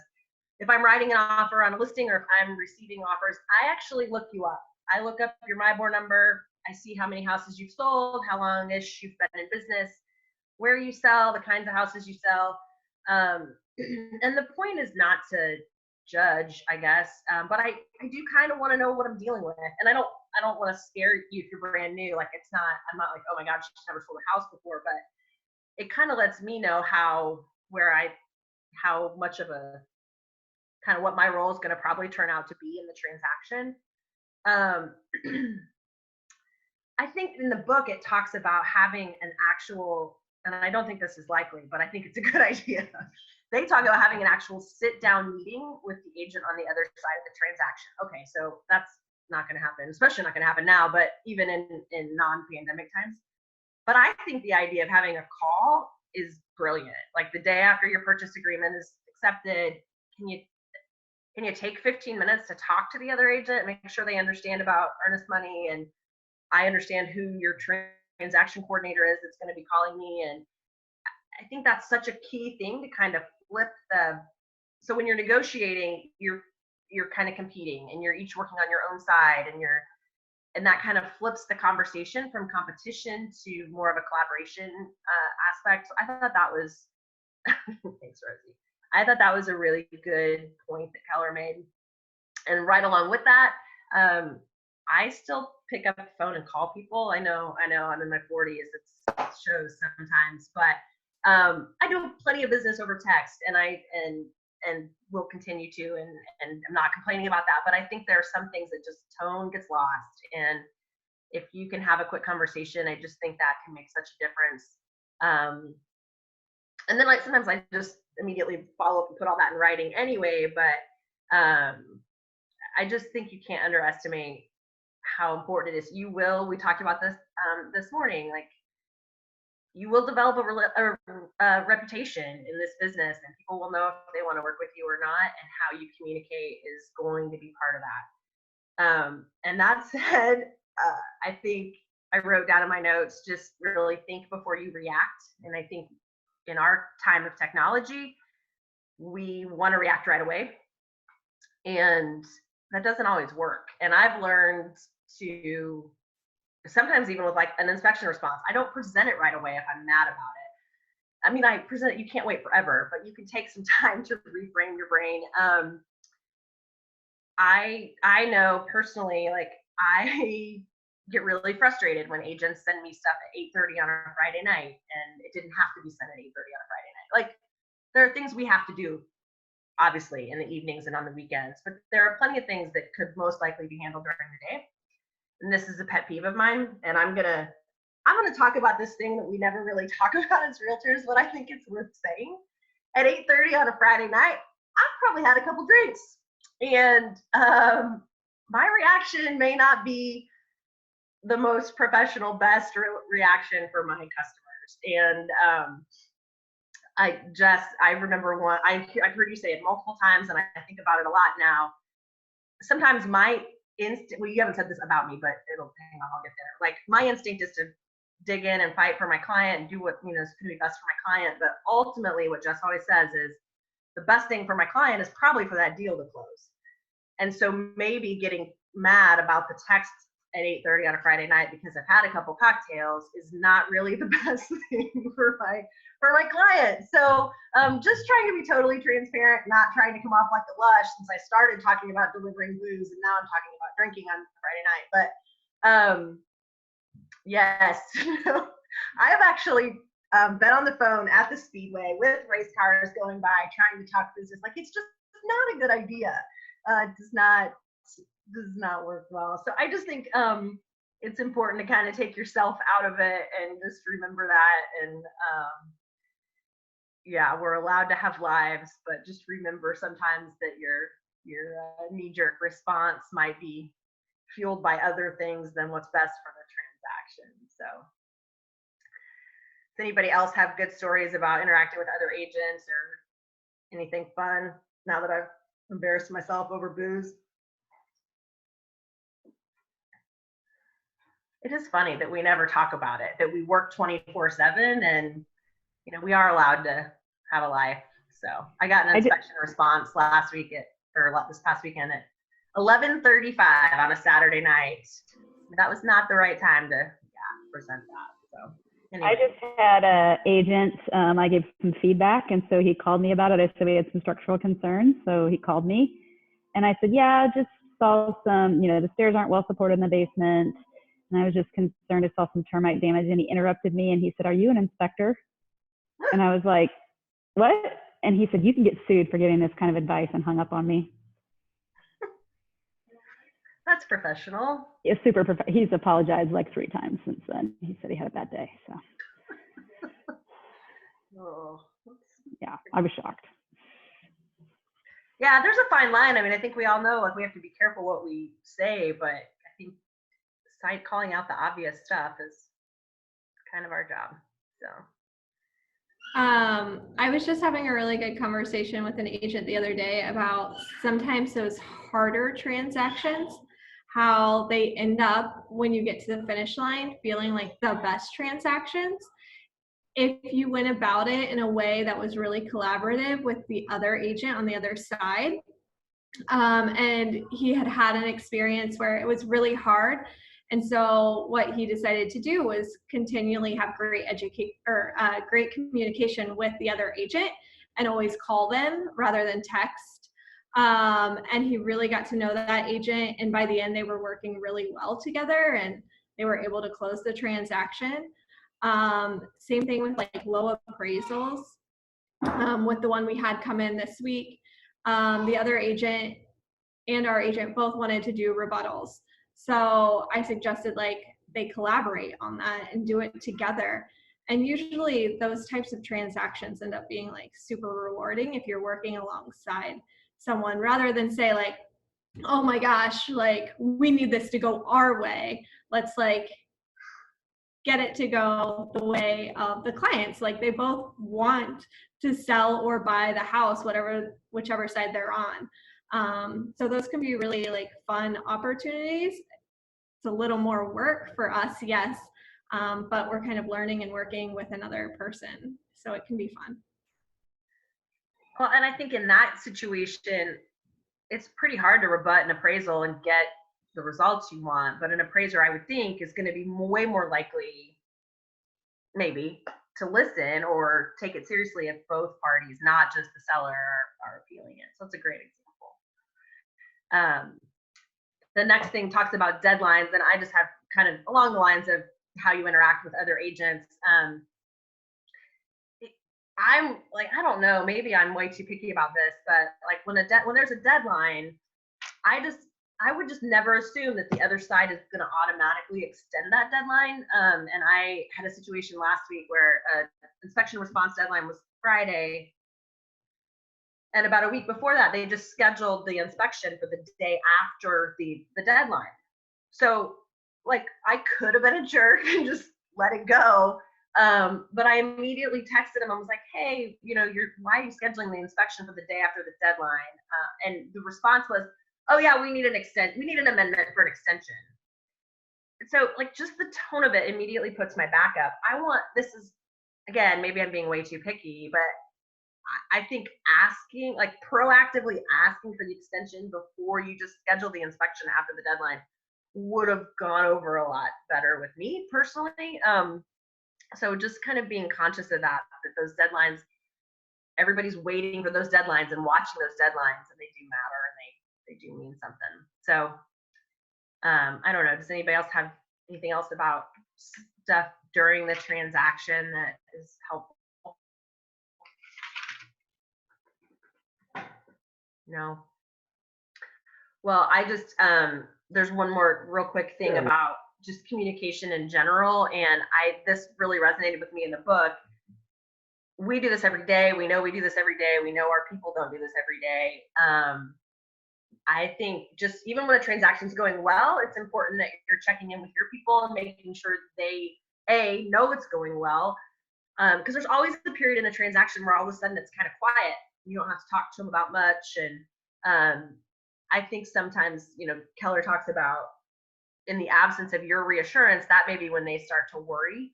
if I'm writing an offer on a listing or if I'm receiving offers, I actually look you up. I look up your MyBOR number. I see how many houses you've sold, how long-ish you've been in business, where you sell, the kinds of houses you sell. And the point is not to judge, I guess, but I do kind of want to know what I'm dealing with. And I don't want to scare you if you're brand new. Like I'm not like, oh my God, she's never sold a house before, but it kind of lets me know how much of a kind of what my role is going to probably turn out to be in the transaction. I think in the book, it talks about having an actual, and I don't think this is likely, but I think it's a good idea. They talk about having an actual sit down meeting with the agent on the other side of the transaction. Okay, so that's not going to happen, especially not going to happen now, but even in non-pandemic times. But I think the idea of having a call is brilliant. Like the day after your purchase agreement is accepted, can you take 15 minutes to talk to the other agent, make sure they understand about earnest money, and I understand who your transaction coordinator is that's going to be calling me. And I think that's such a key thing to kind of flip so when you're negotiating, you're kind of competing and you're each working on your own side, and that kind of flips the conversation from competition to more of a collaboration aspect. So I thought that was, thanks, Rosie. I thought that was a really good point that Keller made. And right along with that, I still pick up the phone and call people. I know I'm in my 40s, it shows sometimes, but I do plenty of business over text, and will continue to, and I'm not complaining about that, but I think there are some things that just tone gets lost. And if you can have a quick conversation, I just think that can make such a difference. And then like sometimes I just immediately follow up and put all that in writing anyway, but I just think you can't underestimate how important it is. We talked about this this morning, like you will develop a reputation in this business, and people will know if they want to work with you or not, and how you communicate is going to be part of that. And that said, I think I wrote down in my notes, just really think before you react. And I think in our time of technology, we want to react right away, and that doesn't always work. And I've learned to, sometimes even with like an inspection response, I don't present it right away if I'm mad about it. I mean, I present it, you can't wait forever, but you can take some time to reframe your brain. I know personally, like I get really frustrated when agents send me stuff at 8:30 on a Friday night, and it didn't have to be sent at 8:30 on a Friday night. Like there are things we have to do, obviously, in the evenings and on the weekends, but there are plenty of things that could most likely be handled during the day. And this is a pet peeve of mine, and I'm gonna talk about this thing that we never really talk about as realtors, but I think it's worth saying. At 8:30 on a Friday night, I've probably had a couple drinks, and my reaction may not be the most professional, best reaction for my customers. And I remember one, I've heard you say it multiple times, and I think about it a lot now. Sometimes my instinct, well, you haven't said this about me, but hang on, I'll get there. Like my instinct is to dig in and fight for my client and do what, is going to be best for my client. But ultimately what Jess always says is the best thing for my client is probably for that deal to close. And so maybe getting mad about the text at 8:30 on a Friday night because I've had a couple cocktails is not really the best thing for my client. So just trying to be totally transparent, not trying to come off like a lush, since I started talking about delivering booze and now I'm talking about drinking on Friday night. But yes, I have actually been on the phone at the Speedway with race cars going by trying to talk business. Like, it's just not a good idea. It does not work well. So I just think it's important to kind of take yourself out of it and just remember that. And yeah, we're allowed to have lives, but just remember sometimes that your knee-jerk response might be fueled by other things than what's best for the transaction. So does anybody else have good stories about interacting with other agents or anything fun now that I've embarrassed myself over booze? It is funny that we never talk about it, that we work 24/7 and, you know, we are allowed to have a life. So I got an inspection response this past weekend at 11:35 on a Saturday night. That was not the right time to present that. So anyway. I just had an agent, I gave some feedback, and so he called me about it. I said we had some structural concerns, so he called me. And I said, yeah, just saw some, the stairs aren't well supported in the basement. And I was just concerned I saw some termite damage. And he interrupted me and he said, are you an inspector? And I was like, what? And he said, you can get sued for giving this kind of advice, and hung up on me. That's professional. It's super he's apologized like 3 times since then. He said he had a bad day. So yeah, I was shocked. Yeah, there's a fine line. I mean, I think we all know, like, we have to be careful what we say, but I think calling out the obvious stuff is kind of our job. So I was just having a really good conversation with an agent the other day about sometimes those harder transactions, how they end up, when you get to the finish line, feeling like the best transactions if you went about it in a way that was really collaborative with the other agent on the other side. And he had an experience where it was really hard. And so what he decided to do was continually have great communication with the other agent and always call them rather than text. And he really got to know that agent. And by the end, they were working really well together and they were able to close the transaction. Same thing with like low appraisals. With the one we had come in this week, the other agent and our agent both wanted to do rebuttals. So I suggested like they collaborate on that and do it together. And usually those types of transactions end up being like super rewarding if you're working alongside someone, rather than say like, oh my gosh, like we need this to go our way. Let's like get it to go the way of the clients. Like they both want to sell or buy the house, whichever side they're on. So those can be really like fun opportunities. It's a little more work for us, yes, but we're kind of learning and working with another person, so it can be fun. Well, and I think in that situation, it's pretty hard to rebut an appraisal and get the results you want, but an appraiser, I would think, is going to be way more likely maybe to listen or take it seriously if both parties, not just the seller, are appealing it. So it's a great example. The next thing talks about deadlines, and I just have kind of along the lines of how you interact with other agents. I'm like, I don't know, maybe I'm way too picky about this, but like when there's a deadline, I would just never assume that the other side is going to automatically extend that deadline. And I had a situation last week where an inspection response deadline was Friday. And about a week before that, they just scheduled the inspection for the day after the deadline. So like I could have been a jerk and just let it go. But I immediately texted him. I was like, hey, why are you scheduling the inspection for the day after the deadline? And the response was, oh yeah, we need an amendment for an extension. So like just the tone of it immediately puts my back up. This is, again, maybe I'm being way too picky, but I think asking, like proactively asking for the extension before you just schedule the inspection after the deadline would have gone over a lot better with me personally. So just kind of being conscious of that those deadlines, everybody's waiting for those deadlines and watching those deadlines, and they do matter and they do mean something. So I don't know. Does anybody else have anything else about stuff during the transaction that is helpful? No. Well, I just there's one more real quick thing about just communication in general, and this really resonated with me in the book. We do this every day. We know we do this every day. We know our people don't do this every day. I think just even when a transaction's going well, it's important that you're checking in with your people and making sure they know it's going well. Because there's always a period in a transaction where all of a sudden it's kind of quiet. You don't have to talk to them about much. And I think sometimes, Keller talks about in the absence of your reassurance, that may be when they start to worry.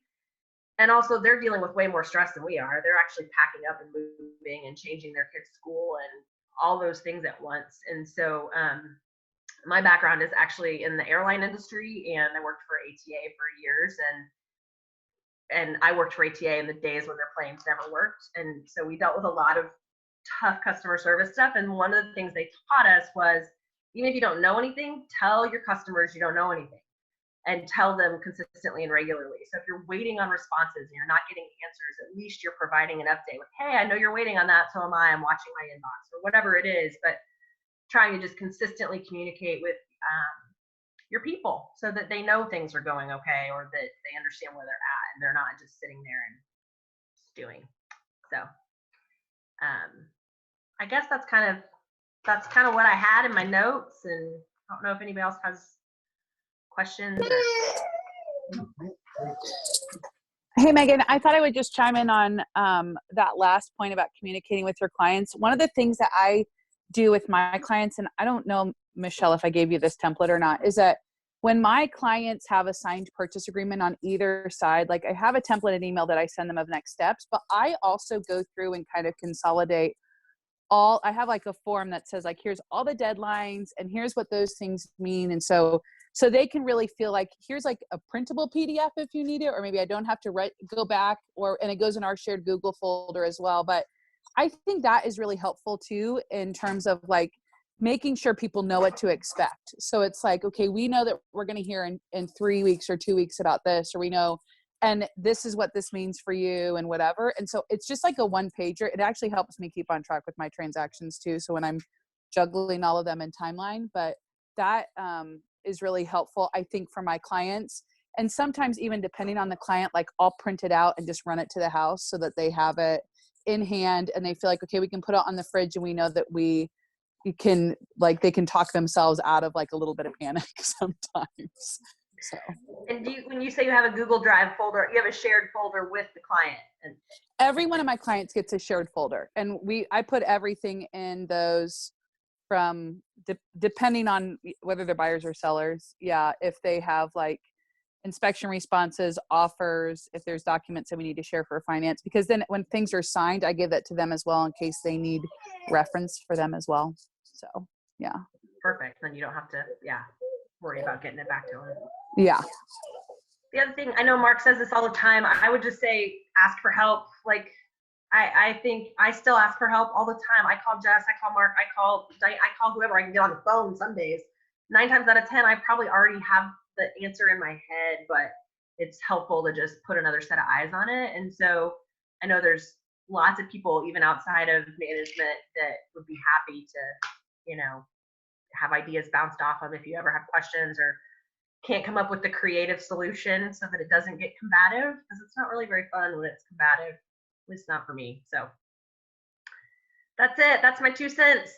And also they're dealing with way more stress than we are. They're actually packing up and moving and changing their kids' school and all those things at once. And so my background is actually in the airline industry, and I worked for ATA for years, and I worked for ATA in the days when their planes never worked. And so we dealt with a lot of tough customer service stuff. And one of the things they taught us was, even if you don't know anything, tell your customers you don't know anything, and tell them consistently and regularly. So if you're waiting on responses and you're not getting answers, at least you're providing an update with, hey, I know you're waiting on that, so am I. I'm watching my inbox, or whatever it is. But trying to just consistently communicate with your people so that they know things are going okay, or that they understand where they're at and they're not just sitting there and stewing. So I guess that's kind of what I had in my notes, and I don't know if anybody else has questions. Hey, Megan, I thought I would just chime in on that last point about communicating with your clients. One of the things that I do with my clients, and I don't know, Michelle, if I gave you this template or not, is that when my clients have a signed purchase agreement on either side, like I have a template and email that I send them of next steps, but I also go through and kind of consolidate I have like a form that says like, here's all the deadlines and here's what those things mean. And so they can really feel like, here's like a printable PDF if you need it, or maybe I don't have to go back, and it goes in our shared Google folder as well. But I think that is really helpful too, in terms of like making sure people know what to expect. So it's like, okay, we know that we're going to hear in 3 weeks or 2 weeks about this, or we know, and this is what this means for you and whatever. And so it's just like a one pager. It actually helps me keep on track with my transactions too. So when I'm juggling all of them in timeline, but that is really helpful, I think, for my clients. And sometimes even depending on the client, like I'll print it out and just run it to the house so that they have it in hand and they feel like, okay, we can put it on the fridge, and we know that they can talk themselves out of like a little bit of panic sometimes. So. And when you say you have a Google Drive folder, you have a shared folder with the client? And every one of my clients gets a shared folder, and I put everything in those from depending on whether they're buyers or sellers. Yeah, if they have like inspection responses, offers, if there's documents that we need to share for finance, because then when things are signed, I give that to them as well in case they need reference for them as well. So yeah. Perfect. Then you don't have to worry about getting it back to them. Yeah. The other thing, I know Mark says this all the time, I would just say ask for help. Like I think I still ask for help all the time. I call Jess, I call Mark, I call whoever I can get on the phone some days. 9 times out of 10, I probably already have the answer in my head, but it's helpful to just put another set of eyes on it. And so I know there's lots of people, even outside of management, that would be happy to, have ideas bounced off of if you ever have questions or can't come up with the creative solution so that it doesn't get combative, because it's not really very fun when it's combative. At least not for me. So that's it. That's my 2 cents.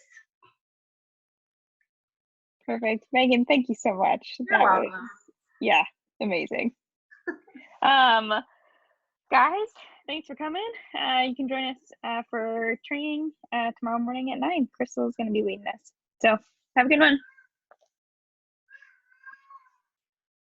Perfect. Megan, thank you so much. You're welcome. Amazing. Guys, thanks for coming. You can join us for training tomorrow morning at 9. Crystal's going to be leading us. So have a good one.